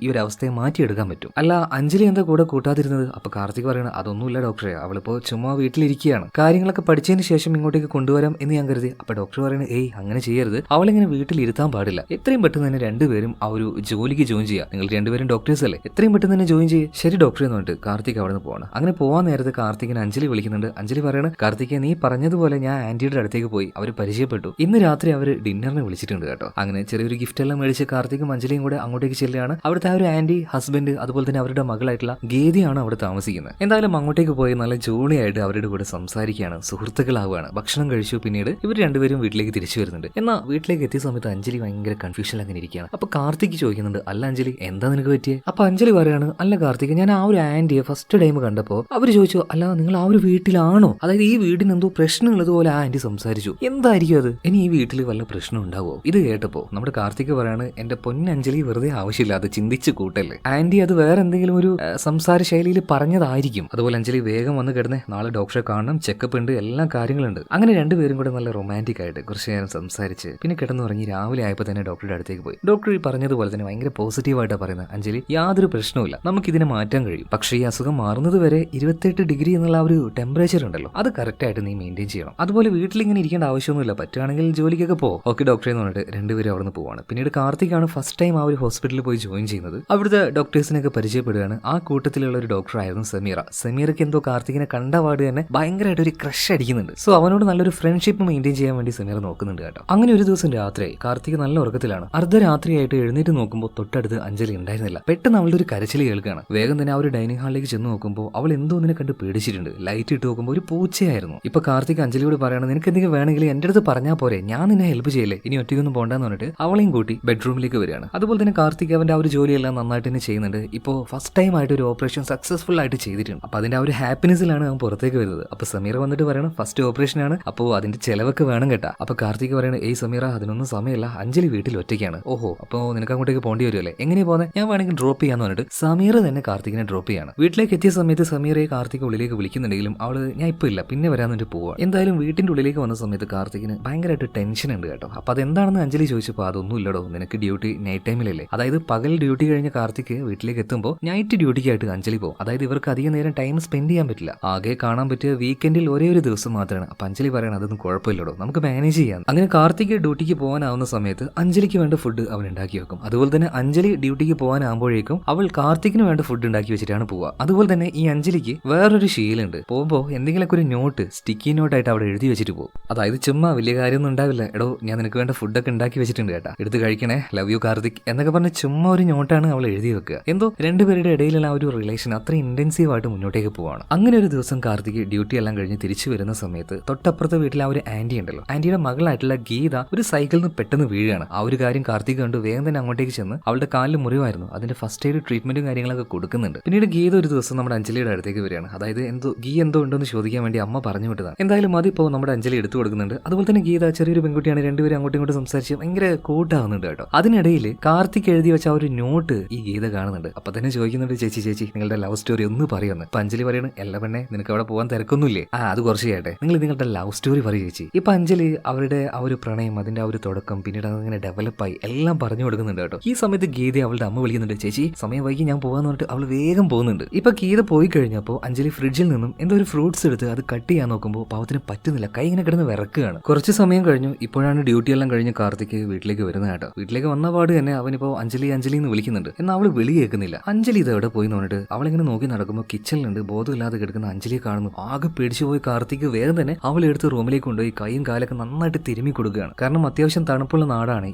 ഈ ഒരു അവസ്ഥയെ മാറ്റിയെടുക്കാൻ പറ്റും. അല്ല അഞ്ജലി എന്താ കൂടെ കൂട്ടാതിരുന്നത്? അപ്പൊ കാർത്തിക് പറയണത്, അതൊന്നുമില്ല ഡോക്ടറെ, അവളിപ്പോ ചുമ്മാ വീട്ടിലിരിക്കുകയാണ്, കാര്യങ്ങളൊക്കെ പഠിച്ചതിന് ശേഷം ഇങ്ങോട്ടേക്ക് കൊണ്ടുവരാം എന്ന് ഞാൻ കരുതി. അപ്പൊ ഡോക്ടർ പറയുന്നത്, അങ്ങനെ ചെയ്യരുത്, അവളിങ്ങനെ വീട്ടിലിരുത്താൻ പാടില്ല, എത്രയും പെട്ടെന്ന് തന്നെ രണ്ടുപേരും ആ ഒരു ജോലിക്ക് ജോയിൻ ചെയ്യുക, നിങ്ങൾ രണ്ടുപേരും ഡോക്ടേഴ്സ് അല്ലേ, എത്രയും പെട്ടെന്ന് തന്നെ ജോയിൻ ചെയ്യുക. ശരി ഡോക്ടറെ എന്ന് പറഞ്ഞിട്ട് കാർത്തിക് അവിടെ നിന്ന് പോവാണ്. അങ്ങനെ പോവാൻ നേരത്തെ കാർത്തികിനെ അഞ്ജലി വിളിക്കുന്നുണ്ട്. അഞ്ജലി പറയണ, കാർത്തിക് നീ പറഞ്ഞതുപോലെ ഞാൻ ആന്റിയുടെ അടുത്തേക്ക് പോയി, അവർ പരിചയപ്പെട്ടു, ഇന്ന് രാത്രി അവർ ഡിന്നറിന് വിളിച്ചിട്ടുണ്ട് കേട്ടോ. അങ്ങനെ ചെറിയൊരു ഗിഫ്റ്റ് എല്ലാം മേടിച്ച് കാർത്തികും അഞ്ജലിയും കൂടെ അങ്ങോട്ടേക്ക് ചെല്ലുകയാണ്. അവിടുത്തെ ആ ഒരു ആന്റി, ഹസ്ബൻഡ്, അതുപോലെ തന്നെ അവരുടെ മകളായിട്ടുള്ള ഗേദിയാണ് അവിടെ താമസിക്കുന്നത്. എന്തായാലും അങ്ങോട്ടേക്ക് പോയി നല്ല ജോളിയായിട്ട് അവരുടെ കൂടെ സംസാരിക്കുകയാണ്, സുഹൃത്തുക്കളാവുകയാണ്, ഭക്ഷണം കഴിച്ചു. പിന്നീട് ഇവർ രണ്ടുപേരും വീട്ടിലേക്ക് തിരിച്ചു വരുന്നുണ്ട്. എന്നാൽ വീട്ടിലേക്ക് എത്തിയ സമയത്ത് അഞ്ജലി ഭയങ്കര കൺഫ്യൂഷൻ അങ്ങനെ ഇരിക്കുകയാണ്. അപ്പൊ കാർത്തിക് ചോദിക്കുന്നുണ്ട്, അല്ല അഞ്ജലി എന്താ നിനക്ക് പറ്റിയേ? അപ്പൊ അഞ്ജലി പറയാണ്, അല്ല കാർത്തിക്, ഞാൻ ആ ഒരു ആന്റിയെ ഫസ്റ്റ് ടൈം കണ്ടപ്പോ അവർ ചോദിച്ചു, അല്ല നിങ്ങൾ ആ ഒരു വീട്ടിലാണോ, അതായത് ഈ വീടിന് എന്തോ പ്രശ്നമുള്ളതുപോലെ ആ ആന്റി സംസാരിച്ചു, എന്തായിരിക്കും അത്, ഇനി ഈ വീട്ടിൽ വല്ല പ്രശ്നം ഉണ്ടാവോ? ഇത് കേട്ടപ്പോ നമ്മുടെ കാർത്തിക് പറയാണ്, എന്റെ പൊന്നഞ്ജലി വെറുതെ ആവശ്യമില്ല അത് ചിന്തിച്ച് കൂട്ടല്ലേ, ആന്റി അത് വേറെ എന്തെങ്കിലും ഒരു സംസാര ശൈലിയിൽ പറഞ്ഞതായിരിക്കും. അതുപോലെ അഞ്ജലി വേഗം വന്ന് കിടന്നേ, നാളെ ഡോക്ടറെ കാണണം, ചെക്കപ്പ് ഉണ്ട്, എല്ലാ കാര്യങ്ങളുണ്ട്. അങ്ങനെ രണ്ടുപേരും കൂടെ നല്ല റൊമാൻറ്റിക് ആയിട്ട് കുറച്ച് നേരം സംസാരിച്ച് പിന്നെ കിടന്നുറങ്ങി രാവിലെ ആയപ്പോൾ തന്നെ ഡോക്ടറുടെ അടുത്തേക്ക് പോയി. ഡോക്ടർ ഈ പറഞ്ഞതുപോലെ തന്നെ ഭയങ്കര പോസിറ്റീവായിട്ടാണ് പറയുന്നത്, അഞ്ജലി യാതൊരു പ്രശ്നവുമില്ല, നമുക്ക് ഇതിനെ മാറ്റാൻ കഴിയും, പക്ഷേ ഈ അസുഖം മാറുന്നത് വരെ 28 ഡിഗ്രി എന്നുള്ള ഒരു ടെമ്പറേച്ചർ ഉണ്ടല്ലോ അത് കറക്റ്റ് ആയിട്ട് നീ മെയിൻറ്റെയിൻ ചെയ്യണം. അതുപോലെ വീട്ടിൽ ഇങ്ങനെ ഇരിക്കേണ്ട ആവശ്യമൊന്നുമില്ല, പറ്റുകയാണെങ്കിൽ ജോലിക്കൊക്കെ പോ. ഓക്കെ ഡോക്ടറെ എന്ന് പറഞ്ഞിട്ട് രണ്ടുപേരും അവിടെ നിന്ന് പോവാണ്. പിന്നീട് കാർത്തിക്കാണ് ഫസ്റ്റ് ടൈം ആ ഒരു ഹോസ്പിറ്റലിൽ പോയി ജോയിൻ ചെയ്യുന്നത്. അവിടുത്തെ ഡോക്ടേഴ്സിനൊക്കെ പരിചയപ്പെടുകയാണ്. ആ കൂട്ടത്തിലുള്ള ഒരു ഡോക്ടറായിരുന്നു സമീറ. സമീറയ്ക്ക് എന്തോ കാർത്തികിനെ കണ്ടപാട് തന്നെ ഭയങ്കരമായിട്ട് ഒരു ക്രഷ് അടിക്കുന്നുണ്ട്. സോ അവനോട് നല്ലൊരു ഫ്രണ്ട്ഷിപ്പ് മെയിൻറ്റെയിൻ ചെയ്യാൻ വേണ്ടി സമീറ നോക്കുന്നുണ്ട് കേട്ടോ. അങ്ങനെ ഒരു ദിവസം രാത്രി കാർത്തിക് നല്ല ഉറക്കത്തിലാണ്. അർദ്ധരാത്രിയായിട്ട് എഴുന്നേറ്റ് നോക്കുമ്പോൾ തൊട്ടടുത്ത് അഞ്ജലി ഉണ്ടായിരുന്നില്ല. പെട്ടെന്ന് അവളുടെ ഒരു കരച്ചിൽ കേൾക്കുകയാണ്. വേഗം തന്നെ ആ ഒരു ഡൈനിങ് ഹാളിലേക്ക് ചെന്ന് നോക്കുമ്പോൾ അവൾ എന്തോ ഒന്നിനെ കണ്ട് പേടിച്ചിട്ടുണ്ട്. ലൈറ്റ് ഇട്ട് നോക്കുമ്പോൾ ഒരു പൂച്ചയായിരുന്നു. ഇപ്പൊ കാർത്തിക് അഞ്ജലിയോട് പറയണം, നിനക്ക് എന്തെങ്കിലും വേണമെങ്കിൽ എന്റെ അടുത്ത് പറഞ്ഞാൽ പോരെ, ഞാൻ നിന്നെ ഹെൽപ്പ് ചെയ്യില്ലേ, ഇനി ഒറ്റയ്ക്കൊന്നും പോണ്ടെന്ന് പറഞ്ഞിട്ട് അവളെയും കൂട്ടി ബെഡ്റൂമിലേക്ക് വരികയാണ്. അതുപോലെ തന്നെ കാർത്തിക് അവന്റെ ആ ഒരു ജോലിയെല്ലാം നന്നായിട്ട് തന്നെ ചെയ്യുന്നുണ്ട്. ഇപ്പോൾ ഫസ്റ്റ് ടൈം ആയിട്ട് ഒരു ഓപ്പറേഷൻ സക്സസ്ഫുൾ ആയിട്ട് ചെയ്തിട്ടുണ്ട്. അപ്പൊ അതിന്റെ ആ ഒരു ഹാപ്പിനെസ്സിലാണ് അവൻ പുറത്തേക്ക് വരുന്നത്. അപ്പൊ സമീറ വന്നിട്ട് പറയണം, ഫസ്റ്റ് ഓപ്പറേഷൻ ആണ്, അപ്പോൾ അതിന്റെ ചെലവൊക്കെ വേണം കേട്ടാ. അപ്പൊ കാർത്തിക് പറയണേ, സമീറ അതിനൊന്നും സമയമില്ല, അഞ്ജലി വീട്ടിൽ ഒറ്റയ്ക്കാണ്. ഓഹോ, അപ്പോൾ നിനക്ക് അങ്ങോട്ടേക്ക് പോകേണ്ടി വരുമല്ലേ, എങ്ങനെയാ പോകുന്നത്, ഞാൻ വേണമെങ്കിൽ ഡ്രോപ്പ് ചെയ്യാന്ന് പറഞ്ഞിട്ട് സമീറ തന്നെ കാർത്തികിനെ ഡ്രോപ്പ് ചെയ്യാണ്. വീട്ടിലേക്ക് എത്തിയ സമയത്ത് സമീറയെ കാർത്തിക് ഉള്ളിലേക്ക് വിളിക്കുന്നുണ്ടെങ്കിലും അവള് ഞാൻ ഇപ്പൊ ഇല്ല പിന്നെ വരാന്നിട്ട് പോവാ. എന്തായാലും വീട്ടിന്റെ ഉള്ളിലേക്ക് വന്ന സമയത്ത് കാർത്തികിന് ഭയങ്കരമായിട്ട് ടെൻഷൻ ഉണ്ട് കേട്ടോ. അപ്പൊ അതെന്താണെന്ന് അഞ്ജലി ചോദിച്ചപ്പോൾ അതൊന്നും ഇല്ലടോ, നിനക്ക് ഡ്യൂട്ടി നൈറ്റ് ടൈമിലല്ലേ, അതായത് പകൽ ഡ്യൂട്ടി കഴിഞ്ഞ കാർത്തിക് വീട്ടിലേക്ക് എത്തുമ്പോൾ നൈറ്റ് ഡ്യൂട്ടിക്കായിട്ട് അഞ്ജലി പോകും. അതായത് ഇവർക്ക് അധികം നേരം ടൈം സ്പെൻഡ് ചെയ്യാൻ പറ്റില്ല, ആകെ കാണാൻ പറ്റിയ വീക്കെൻഡിൽ ഒരേ ഒരു ദിവസം മാത്രമാണ്. അപ്പൊ അഞ്ജലി പറയണം, അതൊന്നും കുഴപ്പമില്ലടോ, നമുക്ക് മാനേജ് ചെയ്യാം. അങ്ങനെ കാർത്തിക് ഡ്യൂട്ടിക്ക് പോകാനാവുന്ന സമയത്ത് അഞ്ജലിക്ക് വേണ്ട ഫുഡ് അവൻ ഉണ്ടാക്കി വെക്കും. അതുപോലെ തന്നെ അഞ്ജലി ഡ്യൂട്ടിക്ക് പോകാനാകുമ്പോഴേക്കും അവൾ കാർത്തിക്കിന് വേണ്ട ഫുഡ് ഉണ്ടാക്കി വെച്ചിട്ടാണ് പോവുക. അതുപോലെ തന്നെ ഈ അഞ്ജലിക്ക് വേറൊരു ശീലമുണ്ട്, പോകുമ്പോൾ എന്തെങ്കിലുമൊക്കെ ഒരു നോട്ട് സ്റ്റിക്കി നോട്ടായിട്ട് അവിടെ എഴുതി വെച്ചിട്ട് പോകും. അതായത് ചുമ്മാ വലിയ കാര്യമൊന്നും ഉണ്ടാവില്ല, എടോ ഞാൻ നിനക്ക് വേണ്ട ഫുഡൊക്കെ ഉണ്ടാക്കി വെച്ചിട്ടുണ്ട് കേട്ടാ, എടുത്ത് കഴിക്കണേ, ലവ് യു കാർത്തിക് എന്നൊക്കെ പറഞ്ഞ് ചുമ്മാ ഒരു നോട്ടാണ് അവൾ എഴുതി വെക്കുക. എന്തോ രണ്ടുപേരുടെ ഇടയിലുള്ള ആ ഒരു റിലേഷൻ അത്ര ഇന്റൻസീവ് ആയിട്ട് മുന്നോട്ടേക്ക് പോവാണ്. അങ്ങനെ ഒരു ദിവസം കാർത്തിക് ഡ്യൂട്ടി എല്ലാം കഴിഞ്ഞ് തിരിച്ചു വരുന്ന സമയത്ത് തൊട്ടപ്പുറത്തെ വീട്ടിൽ ആ ഒരു ആന്റി ഉണ്ടല്ലോ, ആന്റിയുടെ മകളായിട്ടുള്ള ഗീത ഒരു സൈക്കിളിൽ നിന്ന് പെട്ടെന്ന് വീഴാണ്. ആ ഒരു കാര്യം കാർത്തിക് കണ്ടു വേഗം തന്നെ അങ്ങോട്ടേക്ക് ചെന്ന് അവളുടെ കാലിൽ മുറിവായിരുന്നു, അതിന്റെ ഫസ്റ്റ് എയ്ഡ് ട്രീറ്റ്മെന്റും കാര്യങ്ങളൊക്കെ കൊടുത്തു. കൊടുക്കുന്നുണ്ട്. പിന്നീട് ഗീത ഒരു ദിവസം നമ്മുടെ അഞ്ജലിയുടെ അടുത്തേക്ക് വരികയാണ്. അതായത് എന്തോ ഉണ്ടോന്ന് ചോദിക്കാൻ വേണ്ടി അമ്മ പറഞ്ഞു വിട്ടതാണ്. എന്തായാലും അതിപ്പോ നമ്മുടെ അഞ്ജലി എടുത്തു കൊടുക്കുന്നുണ്ട്. അതുപോലെ തന്നെ ഗീത ചെറിയൊരു പെൺകുട്ടിയാണ്, രണ്ടുപേരും അങ്ങോട്ടും ഇങ്ങോട്ടും സംസാരിച്ച് ഭയങ്കര കൂട്ടാവുന്നുണ്ട് കേട്ടോ. അതിനിടയിൽ കാർത്തിക് എഴുതി വെച്ച ആ ഒരു നോട്ട് ഈ ഗീത കാണുന്നുണ്ട്. അപ്പൊ തന്നെ ചോദിക്കുന്നുണ്ട്, ചേച്ചി നിങ്ങളുടെ ലവ് സ്റ്റോറി ഒന്ന് പറയുമെന്ന്. അപ്പൊ അഞ്ജലി പറയണ്, എല്ലാ പെണ്ണെ നിനക്ക് അവിടെ പോകാൻ തിരക്കൊന്നുമില്ലേ? അത് കുറച്ച് ചെയ്യട്ടെ, നിങ്ങളുടെ ലവ് സ്റ്റോറി പറയും ചേച്ചി. ഇപ്പൊ അഞ്ജലി അവരുടെ ആ ഒരു പ്രണയം, അതിന്റെ ആ ഒരു തുടക്കം, പിന്നീട് അതിങ്ങനെ ഡെവലപ്പായി എല്ലാം പറഞ്ഞു കൊടുക്കുന്നുണ്ട് കേട്ടോ. ഈ സമയത്ത് ഗീത അവളുടെ അമ്മ വിളിക്കുന്നുണ്ട്, ചേച്ചി സമയം വൈകി ഞാൻ പോകാന്ന് പറഞ്ഞിട്ട് അവൾ വേഗം പോകുന്നുണ്ട്. ഇപ്പൊ ഗീത പോയി കഴിഞ്ഞപ്പോൾ അഞ്ജലി ഫ്രിഡ്ജിൽ നിന്നും എന്തോ ഒരു ഫ്രൂട്ട്സ് എടുത്ത് അത് കട്ട് ചെയ്യാൻ നോക്കുമ്പോൾ പാവത്തിന് പറ്റുന്നില്ല, കൈ ഇങ്ങനെ കിടന്ന് വിറക്കുകയാണ്. കുറച്ച് സമയം കഴിഞ്ഞു. ഇപ്പോഴാണ് ഡ്യൂട്ടി എല്ലാം കഴിഞ്ഞ് കാർത്തിക് വീട്ടിലേക്ക് വരുന്നത് കേട്ടോ. വീട്ടിലേക്ക് വന്ന പാട് തന്നെ അവനിപ്പോ അഞ്ജലി എന്ന് വിളിക്കുന്നുണ്ട്. എന്നാൽ അവള് വിളി കേൾക്കുന്നില്ല. അഞ്ജലി ഇത് എവിടെ പോയി പറഞ്ഞിട്ട് അവളിങ്ങനെ നോക്കി നടക്കുമ്പോൾ കിച്ചണിലുണ്ട് ബോധമില്ലാതെ കിടക്കുന്ന അഞ്ജലിയെ കാണുന്നു. ആകെ പേടിച്ചു പോയി കാർത്തിക് വേഗം തന്നെ അവളെടുത്ത് റൂമിലേക്ക് കൊണ്ടുപോയി കൈയും കാലൊക്കെ നന്നായിട്ട് തിരുമ്മി കൊടുക്കുകയാണ്. കാരണം അത്യാവശ്യം തണുപ്പുള്ള നാടാണ്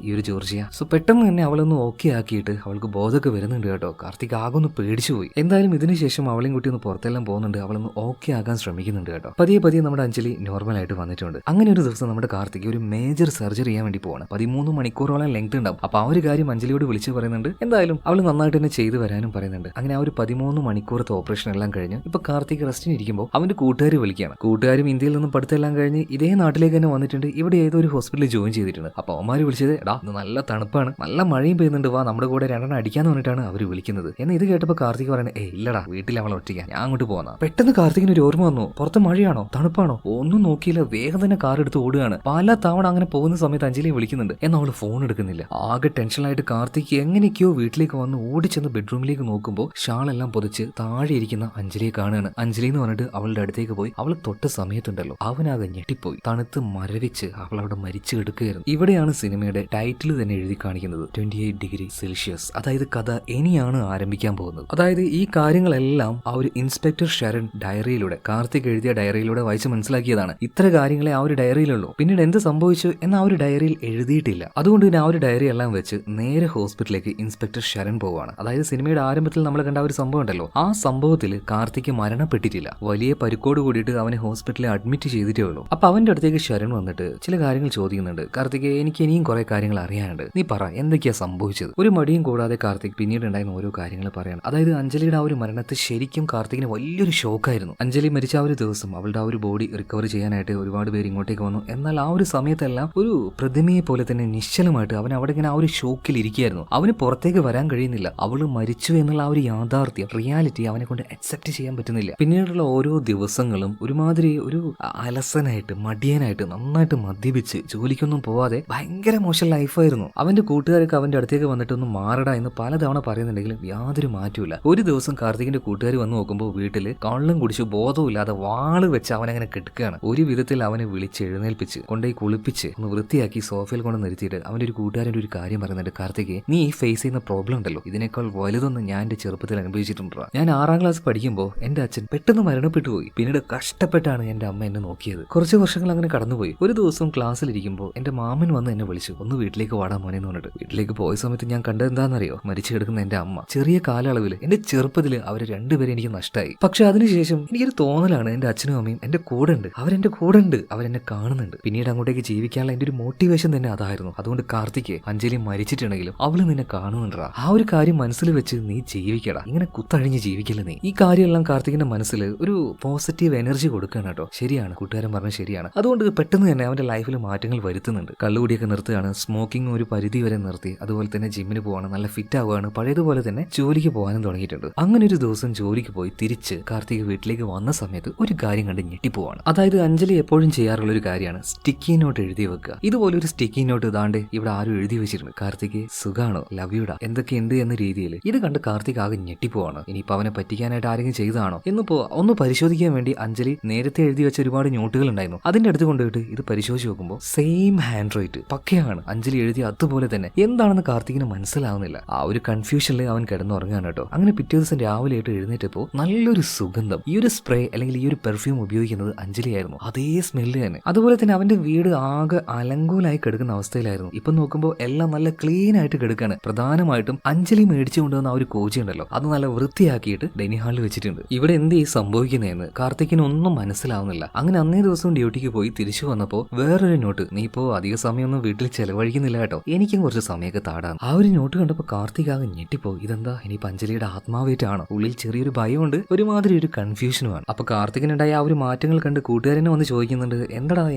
ഈ ഒരു ജോർജിയ. സോ പെട്ടെന്ന് തന്നെ അവളൊന്ന് ഓക്കെ ആക്കിയിട്ട് അവൾക്ക് ബോധമൊക്കെ വരുന്നുണ്ട് കേട്ടോ. കാർത്തിക് ആകെ ഒന്ന് പേടിച്ചു പോയി. എന്തായാലും ഇതിനുശേഷം അവളെയും കുട്ടി ഒന്ന് പുറത്തെല്ലാം പോകുന്നുണ്ട്. അവളൊന്ന് ഓക്കെ ആകാൻ ശ്രമിക്കുന്നുണ്ട് കേട്ടോ. പതിയെ നമ്മുടെ അഞ്ജലി നോർമൽ ആയിട്ട് വന്നിട്ടുണ്ട്. അങ്ങനെ ഒരു ദിവസം നമ്മുടെ കാർത്തിക് ഒരു മേജർ സർജറി ചെയ്യാൻ വേണ്ടി പോവാണ്. 13 മണിക്കൂറോളം ലെങ്ത് ഉണ്ടാവും. അപ്പൊ ആ ഒരു കാര്യം അഞ്ജലിയോട് വിളിച്ച് പറയുന്നുണ്ട്. എന്തായാലും അവൾ നന്നായിട്ട് തന്നെ ചെയ്തു വരാനും പറയുന്നുണ്ട്. അങ്ങനെ ആ ഒരു 13 മണിക്കൂറത്തെ ഓപ്പറേഷൻ എല്ലാം കഴിഞ്ഞ് ഇപ്പൊ കാർത്തിക് റെസ്റ്റിന് ഇരിക്കുമ്പോൾ അവന്റെ കൂട്ടുകാർ വിളിക്കുകയാണ്. കൂട്ടുകാരും ഇന്ത്യയിൽ നിന്നും പഠിത്തമെല്ലാം കഴിഞ്ഞ് ഇതേ നാട്ടിലേക്ക് തന്നെ വന്നിട്ടുണ്ട്. ഇവിടെ ഏതോ ഒരു ഹോസ്പിറ്റലിൽ ജോയിൻ ചെയ്തിട്ടുണ്ട്. അപ്പൊ അവന്മാര് വിളിച്ചത്, എടാ നല്ല തണുപ്പാണ്, നല്ല മഴയും പെയ്യുന്നുണ്ട്, വാ നമ്മുടെ കൂടെ 2 അടിക്കാന്ന് പറഞ്ഞിട്ടാണ് അവർ വിളിക്കുന്നത്. എന്നാൽ ഇത് കേട്ടപ്പോൾ കാർത്തിക് പറയുന്നത്, ഇല്ലടാ വീട്ടിൽ അവളെ ഒറ്റയ്ക്കാൻ, ഞാൻ അങ്ങോട്ട് പോകുന്ന. പെട്ടെന്ന് കാർത്തികിന് ഒരു ഓർമ്മ വന്നു, പുറത്ത് മഴയാണോ തണുപ്പാണോ ഒന്നും നോക്കിയില്ല, വേഗം തന്നെ കാർ എടുത്ത് ഓടുകയാണ്. പല തവണ അങ്ങനെ പോകുന്ന സമയത്ത് അഞ്ജലിയെ വിളിക്കുന്നുണ്ട്. എന്നാൽ അവള് ഫോൺ എടുക്കുന്നില്ല. ആകെ ടെൻഷനായിട്ട് കാർത്തിക് എങ്ങനെയൊക്കെയോ വീട്ടിലേക്ക് വന്ന് ഓടിച്ചെന്ന് ബെഡ്റൂമിലേക്ക് നോക്കുമ്പോൾ ഷാളെല്ലാം പൊതിച്ച് താഴെ ഇരിക്കുന്ന അഞ്ജലിയെ കാണുകയാണ്. അഞ്ജലി എന്ന് പറഞ്ഞിട്ട് അവളുടെ അടുത്തേക്ക് പോയി അവൾ തൊട്ട സമയത്തുണ്ടല്ലോ അവനാകെ ഞെട്ടിപ്പോയി. തണുത്ത് മരവിച്ച് അവൾ അവിടെ മരിച്ചു കിടക്കുകയായിരുന്നു. ഇവിടെയാണ് സിനിമയുടെ ടൈറ്റിൽ തന്നെ എഴുതി കാണിക്കുന്നത് 28 ഡിഗ്രി സെൽഷ്യസ്. അതായത് കഥ ഇനിയാണ് ആരംഭിക്കാൻ പോകുന്നത്. അതായത് ഈ കാര്യങ്ങളെല്ലാം ആ ഒരു ഇൻസ്പെക്ടർ ഷരൺ ഡയറിയിലൂടെ, കാർത്തിക് എഴുതിയ ഡയറിയിലൂടെ വായിച്ച് മനസ്സിലാക്കിയതാണ്. ഇത്ര കാര്യങ്ങളെ ആ ഒരു ഡയറിയിലുള്ളൂ. പിന്നീട് എന്ത് സംഭവിച്ചു എന്ന് ആ ഒരു ഡയറിയിൽ എഴുതിയിട്ടില്ല. അതുകൊണ്ട് തന്നെ ആ ഒരു ഡയറി എല്ലാം വെച്ച് നേരെ ഹോസ്പിറ്റലിലേക്ക് ഇൻസ്പെക്ടർ ശരൺ പോവാണ്. അതായത് സിനിമയുടെ ആരംഭത്തിൽ നമ്മൾ കണ്ട ഒരു സംഭവം ഉണ്ടല്ലോ, ആ സംഭവത്തിൽ കാർത്തിക് മരണപ്പെട്ടിട്ടില്ല. വലിയ പരിക്കോട് കൂടിയിട്ട് അവനെ ഹോസ്പിറ്റലിൽ അഡ്മിറ്റ് ചെയ്തിട്ടേ ഉള്ളൂ. അപ്പൊ അവന്റെ അടുത്തേക്ക് ശരൺ വന്നിട്ട് ചില കാര്യങ്ങൾ ചോദിക്കുന്നുണ്ട്. കാർത്തിക്, എനിക്ക് ഇനിയും കുറെ കാര്യങ്ങൾ അറിയാനുണ്ട്, നീ പറ എന്തൊക്കെയാ സംഭവിച്ചത്? ഒരു മടിയും കൂടാതെ കാർത്തിക് പിന്നീട് ഉണ്ടായിരുന്ന ഓരോ കാര്യങ്ങൾ പറയണം. അതായത് അഞ്ജലിയുടെ ആ ഒരു മരണത്തെ ശരിക്കും കാർത്തികിന് വലിയൊരു ഷോക്കായിരുന്നു. അഞ്ജലി മരിച്ച ആ ഒരു ദിവസം അവളുടെ ആ ഒരു ബോഡി റിക്കവർ ചെയ്യാനായിട്ട് ഒരുപാട് പേര് ഇങ്ങോട്ടേക്ക് വന്നു. എന്നാൽ ആ ഒരു സമയത്തെല്ലാം ഒരു പ്രതിമയെ പോലെ തന്നെ നിശ്ചലമായിട്ട് അവൻ അവിടെ ഇങ്ങനെ ആ ഒരു ഷോക്കിൽ ഇരിക്കുകയായിരുന്നു. അവന് പുറത്തേക്ക് വരാൻ കഴിയുന്നില്ല. അവള് മരിച്ചു എന്നുള്ള ആ ഒരു യാഥാർത്ഥ്യം, റിയാലിറ്റി അവനെ കൊണ്ട് അക്സെപ്റ്റ് ചെയ്യാൻ പറ്റുന്നില്ല. പിന്നീടുള്ള ഓരോ ദിവസങ്ങളും ഒരുമാതിരി ഒരു അലസനായിട്ട് മടിയനായിട്ട് നന്നായിട്ട് മദ്യപിച്ച് ജോലിക്കൊന്നും പോവാതെ ഭയങ്കര മോശം ലൈഫായിരുന്നു. അവന്റെ കൂട്ടുകാരൊക്കെ അവന്റെ അടുത്തേക്ക് വന്നിട്ടൊന്നും മാറടാ എന്ന് പലതവണ പറയുന്നുണ്ടെങ്കിലും യാതൊരു മാറ്റമില്ല. ഒരു ദിവസം കാർത്തികിന്റെ കൂട്ടുകാർ വന്ന് നോക്കുമ്പോൾ വീട്ടില് കള്ളും കുടിച്ച് ബോധമില്ലാതെ വാള് വെച്ച് അവനങ്ങനെ കെടുക്കുകയാണ്. ഒരു വിധത്തിൽ അവനെ വിളിച്ച് എഴുന്നേൽപ്പിച്ച് കൊണ്ടുപോയി കുളിപ്പിച്ച് ഒന്ന് വൃത്തിയാക്കി സോഫയിൽ കൊണ്ട് നിർത്തിയിട്ട് അവന്റെ ഒരു കൂട്ടുകാരൻ്റെ ഒരു കാര്യം പറയുന്നുണ്ട്. കാർത്തിക്, നീ ഫേസ് ചെയ്യുന്ന പ്രോബ്ലം ഉണ്ടല്ലോ, ഇതിനേക്കാൾ വലുതൊന്നും ഞാൻ എന്റെ ചെറുപ്പത്തിൽ അനുഭവിച്ചിട്ടുണ്ട്. ഞാൻ 6ാം ക്ലാസ് പഠിക്കുമ്പോൾ എന്റെ അച്ഛൻ പെട്ടെന്ന് മരണപ്പെട്ടു പോയി. പിന്നീട് കഷ്ടപ്പെട്ടാണ് എന്റെ അമ്മ എന്നെ നോക്കിയത്. കുറച്ച് വർഷങ്ങൾ അങ്ങനെ കടന്നുപോയി. ഒരു ദിവസം ക്ലാസ്സിലിരിക്കുമ്പോൾ എന്റെ മാമൻ വന്ന് എന്നെ വിളിച്ചു, ഒന്ന് വീട്ടിലേക്ക് വാടാ മോനെ എന്ന് പറഞ്ഞിട്ട്. വീട്ടിലേക്ക് പോയ സമയത്ത് ഞാൻ കണ്ടത് എന്താണെന്നറിയോ? മരിച്ചു കിടക്കുന്ന എന്റെ അമ്മ. ചെറിയ കാലയളവിൽ എന്റെ ചെറുപ്പത്തിൽ അവര് രണ്ടുപേരെ എനിക്ക് നഷ്ടമായി. പക്ഷെ അതിനുശേഷം എനിക്കൊരു തോന്നലാണ്, എന്റെ അച്ഛനും അമ്മയും എന്റെ കൂടെ ഉണ്ട്, അവരെന്റെ കൂടെ ഉണ്ട്, അവരെന്നെ കാണുന്നുണ്ട്. പിന്നീട് അങ്ങോട്ടേക്ക് ജീവിക്കാനുള്ള എന്റെ ഒരു മോട്ടിവേഷൻ തന്നെ അതായിരുന്നു. അതുകൊണ്ട് കാർത്തിക്, അഞ്ജലി മരിച്ചിട്ടുണ്ടെങ്കിലും അവള് നിന്നെ കാണുന്നുണ്ടാ. ആ ഒരു കാര്യം മനസ്സിൽ വെച്ച് നീ ജീവിക്കടാ, ഇങ്ങനെ കുത്തഴിഞ്ഞ് ജീവിക്കില്ല നീ. ഈ കാര്യമെല്ലാം കാർത്തികിന്റെ മനസ്സിൽ ഒരു പോസിറ്റീവ് എനർജി കൊടുക്കുകയാണ് കേട്ടോ. ശരിയാണ്, കൂട്ടുകാരൻ പറഞ്ഞത് ശരിയാണ്. അതുകൊണ്ട് പെട്ടെന്ന് തന്നെ അവന്റെ ലൈഫിൽ മാറ്റങ്ങൾ വരുത്തുന്നുണ്ട്. കള്ളുകൂടിയൊക്കെ നിർത്തുകയാണ്, സ്മോക്കിംഗ് ഒരു പരിധി വരെ നിർത്തി, അതുപോലെ തന്നെ ജിമ്മിന് പോവാണ്, നല്ല ഫിറ്റ് ആവുകയാണ്, പഴയതുപോലെ തന്നെ ജോലിക്ക് പോകാനും തുടങ്ങിയിട്ടുണ്ട്. അങ്ങനെ ഒരു ദിവസം ജോലിക്ക് പോയി തിരിച്ച് കാർത്തിക് വീട്ടിലേക്ക് വന്ന സമയത്ത് ഒരു കാര്യം കണ്ട് ഞെട്ടിപ്പോവാണ്. അതായത് അഞ്ജലി എപ്പോഴും ചെയ്യാറുള്ള ഒരു കാര്യമാണ് സ്റ്റിക്കി നോട്ട് എഴുതി വെക്കുക. ഇതുപോലെ ഒരു സ്റ്റിക്കി നോട്ട് ഇതാണ്ട് ഇവിടെ ആരും എഴുതി വെച്ചിട്ടുണ്ട്. കാർത്തിക് സുഖാണോ, ലവ് യുടാ, എന്തൊക്കെയുണ്ട് എന്ന രീതിയിൽ. ഇത് കണ്ട് കാർത്തിക് ആകെ ഞെട്ടിപ്പോവാണ്. ഇനിയിപ്പോൾ അവനെ പറ്റിക്കാനായിട്ട് ആരെങ്കിലും ചെയ്തതാണോ എന്നിപ്പോ ഒന്ന് പരിശോധിക്കാൻ വേണ്ടി അഞ്ജലി നേരത്തെ എഴുതി വെച്ച ഒരുപാട് നോട്ടുകൾ ഉണ്ടായിരുന്നു. അതിന്റെ അടുത്ത് കൊണ്ടുപോയിട്ട് ഇത് പരിശോധിച്ച് നോക്കുമ്പോൾ സെയിം ഹാൻഡ് റൈറ്റ് പക്കയാണ്. അഞ്ജലി എഴുതിയ അതുപോലെ തന്നെ. എന്താണെന്ന് കാർത്തികിന് മനസ്സിലാവുന്നില്ല. ആ ഒരു കൺഫ്യൂഷനിൽ അവൻ കിടന്നുറങ്ങാണ് കേട്ടോ. അങ്ങനെ പിറ്റേ ദിവസം രാവിലെ ആയിട്ട് എഴുന്നേറ്റപ്പോൾ നല്ലൊരു സുഗന്ധം, ഈ ഒരു സ്പ്രേ അല്ലെങ്കിൽ ഈ ഒരു പെർഫ്യൂം ഉപയോഗിക്കുന്നത് അഞ്ജലിയായിരുന്നു. അതേ സ്മെല്ല് തന്നെ. അതുപോലെ തന്നെ അവന്റെ വീട് ആകെ അലങ്കോലായി കിടക്കുന്ന അവസ്ഥയിലായിരുന്നു. ഇപ്പൊ നോക്കുമ്പോൾ എല്ലാം നല്ല ക്ലീൻ ആയിട്ട് കിടക്കാണ്. പ്രധാനമായിട്ടും അഞ്ജലി മേടിച്ചു കൊണ്ടുവന്ന ആ ഒരു കോച്ചി ഉണ്ടല്ലോ, അത് നല്ല വൃത്തിയാക്കിയിട്ട് ഡൈനിങ് ഹാളിൽ വെച്ചിട്ടുണ്ട്. ഇവിടെ എന്ത് ഈ സംഭവിക്കുന്നതെന്ന് കാർത്തിക്കിന് ഒന്നും മനസ്സിലാവുന്നില്ല. അങ്ങനെ അന്നേ ദിവസം ഡ്യൂട്ടിക്ക് പോയി തിരിച്ചു വന്നപ്പോൾ വേറൊരു നോട്ട്, നീ ഇപ്പോ അധിക സമയമൊന്നും വീട്ടിൽ ചെലവഴിക്കുന്നില്ല കേട്ടോ, എനിക്കും കുറച്ച് സമയമൊക്കെ താടാം. ആ ഒരു നോട്ട് കണ്ടപ്പോൾ കാർത്തിക് ആകെ ഞെട്ടിപ്പോ. ഇതെന്താ, ഇനിയിപ്പോൾ അഞ്ജലിയുടെ അഞ്ജലിയുടെ ആത്മാവായിട്ടാണോ? ഉള്ളിൽ ചെറിയൊരു ഭയമുണ്ട്, ഒരുമാതിരി ഒരു കൺഫ്യൂഷനുമാണ്. അപ്പൊ കാർത്തികിനുണ്ടായ ആ ഒരു മാറ്റങ്ങൾ കണ്ട് കൂട്ടുകാരനെ വന്ന് ചോദിക്കുന്നുണ്ട്,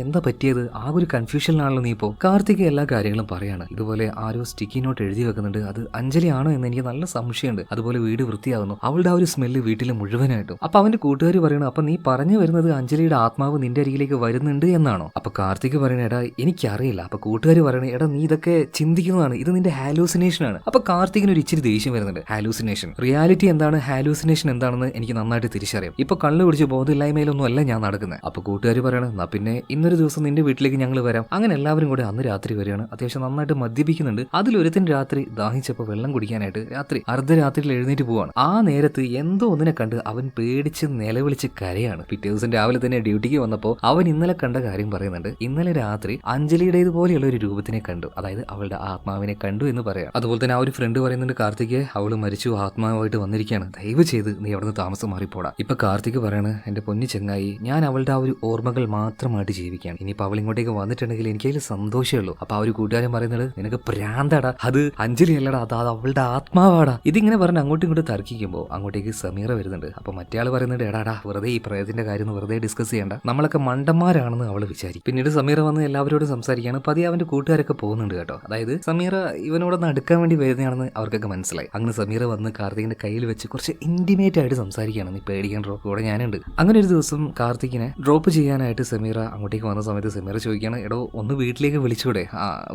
എന്താ പറ്റിയത്? ആ ഒരു കൺഫ്യൂഷനിലാണല്ലോ നീ ഇപ്പോ. കാർത്തിക് എല്ലാ കാര്യങ്ങളും പറയാണ്. ഇതുപോലെ ആരോ സ്റ്റിക്കി നോട്ട് എഴുതി വെക്കുന്നുണ്ട്, അത് അഞ്ജലി ആണോ എന്ന് എനിക്ക് നല്ല സംശയമുണ്ട്. അതുപോലെ വീട് വൃത്തിയാകുന്നു, അവളുടെ ആ ഒരു സ്മെല്ല് വീട്ടിൽ മുഴുവനായിട്ടും. അപ്പൊ അവന്റെ കൂട്ടുകാർ പറയണം, അപ്പൊ നീ പറഞ്ഞു വരുന്നത് അഞ്ജലിയുടെ ആത്മാവ് നിന്റെ അരികിലേക്ക് വരുന്നുണ്ട് എന്നാണോ? അപ്പൊ കാർത്തിക് പറയണ, എടാ എനിക്കറിയില്ല. അപ്പൊ കൂട്ടുകാർ പറയണേ, എടാ നീ ഇതൊക്കെ ചിന്തിക്കുന്നതാണ്, ഇത് നിന്റെ ഹാലൂസിനേഷൻ ആണ്. അപ്പൊ കാർത്തികിന് ഒരു ഇച്ചിരി ദേഷ്യം വരുന്നുണ്ട്. ഹാലൂസിനേഷൻ, റിയാലിറ്റി എന്താണ്, ഹാലൂസിനേഷൻ എന്താണെന്ന് എനിക്ക് നന്നായിട്ട് തിരിച്ചറിയാം. ഇപ്പൊ കള്ളു പിടിച്ച് ബോധമില്ലായ്മയിലൊന്നും അല്ല ഞാൻ നടക്കുന്നത്. അപ്പൊ കൂട്ടുകാർ പറയണം, എന്നാ പിന്നെ ഇന്നൊരു ദിവസം നിന്റെ വീട്ടിലേക്ക് ഞങ്ങൾ വരാം. അങ്ങനെ എല്ലാവരും കൂടെ അന്ന് രാത്രി വരികയാണ്. അത്യാവശ്യം നന്നായിട്ട് മദ്യപിക്കുന്നുണ്ട്. അതിലൊരുത്തിന് രാത്രി ദാഹിച്ചപ്പോൾ വെള്ളം കുടിക്കാനായിട്ട് രാത്രി അർദ്ധരാത്രിയിൽ എഴുന്നേറ്റ് പോവാണ്. ആ നേരത്ത് എന്തോ ഒന്നിനെ കണ്ട് അവൻ പേടിച്ച് നിലവിളിച്ച് കരയാണ്. പിറ്റേ ദിവസം രാവിലെ തന്നെ ഡ്യൂട്ടിക്ക് വന്നപ്പോൾ അവൻ ഇന്നലെ കണ്ട കാര്യം പറയുന്നുണ്ട്. ഇന്നലെ രാത്രി അഞ്ജലിയുടേതുപോലെയുള്ള ഒരു രൂപത്തിനെ കണ്ടു, അതായത് അവളുടെ ആത്മാവിനെ കണ്ടു എന്ന് പറയാം. അതുപോലെ തന്നെ ആ ഒരു ഫ്രണ്ട് പറയുന്നുണ്ട്, കാർത്തിക് അവള് മരിച്ചു, ആത്മാവായിട്ട് വന്നിരിക്കുകയാണ്, ദയവ് ചെയ്ത് നീ അവിടുന്ന് താമസം മാറിപ്പോടാ. ഇപ്പൊ കാർത്തിക് പറയാണ്, എന്റെ പൊന്നി ചെങ്ങായി, ഞാൻ അവളുടെ ആ ഒരു ഓർമ്മകൾ മാത്രമായിട്ട് ജീവിക്കുകയാണ്. ഇനിയിപ്പോൾ അവൾ ഇങ്ങോട്ടേക്ക് വന്നിട്ടുണ്ടെങ്കിൽ എനിക്ക് അതിൽ സന്തോഷമേ ഉള്ളൂ. അപ്പൊ ആ ഒരു കൂട്ടുകാരൻ പറയുന്നത്, നിനക്ക് പ്രാന്താടാ, അത് അഞ്ജലി അല്ലടാ, അത് അവളുടെ ആത്മാവാടാ. ഇതിങ്ങനെ പറഞ്ഞ് അങ്ങോട്ടും ഇങ്ങോട്ടും തർക്കിക്കുമ്പോൾ അങ്ങോട്ടേക്ക് സമീറ വരുന്നുണ്ട്. അപ്പൊ മറ്റേ പറയുന്നുണ്ട്, എടാടാ വെറുതെ ഈ പ്രേതത്തിന്റെ കാര്യം വെറുതെ ഡിസ്കസ് ചെയ്യണ്ട, നമ്മളൊക്കെ മണ്ടന്മാരാണെന്ന് അവള് വിചാരിക്കും. പിന്നീട് സമീറ വന്ന് എല്ലാവരോടും സംസാരിക്കുകയാണ്. പതി അവന്റെ കൂട്ടുകാരൊക്കെ പോകുന്നുണ്ട് കേട്ടോ. അതായത് സമീറ ഇവനോടൊന്ന് അടുക്കാൻ വേണ്ടി വരുന്നതാണെന്ന് അവർക്കൊക്കെ മനസ്സിലായി. അങ്ങനെ സമീറ വന്ന് കാർത്തികിന്റെ കയ്യിൽ വെച്ച് കുറച്ച് ഇന്റിമേറ്റ് ആയിട്ട് സംസാരിക്കുകയാണ്. നീ പേടിക്കാൻ ഡ്രോപ്പ് കൂടെ ഞാനുണ്ട്. അങ്ങനെ ഒരു ദിവസം കാർത്തികിനെ ഡ്രോപ്പ് ചെയ്യാനായിട്ട് സമീറ അങ്ങോട്ടേക്ക് വന്ന സമയത്ത് സമീറ ചോദിക്കുകയാണ്, എടോ ഒന്ന് വീട്ടിലേക്ക് വിളിച്ചൂടെ?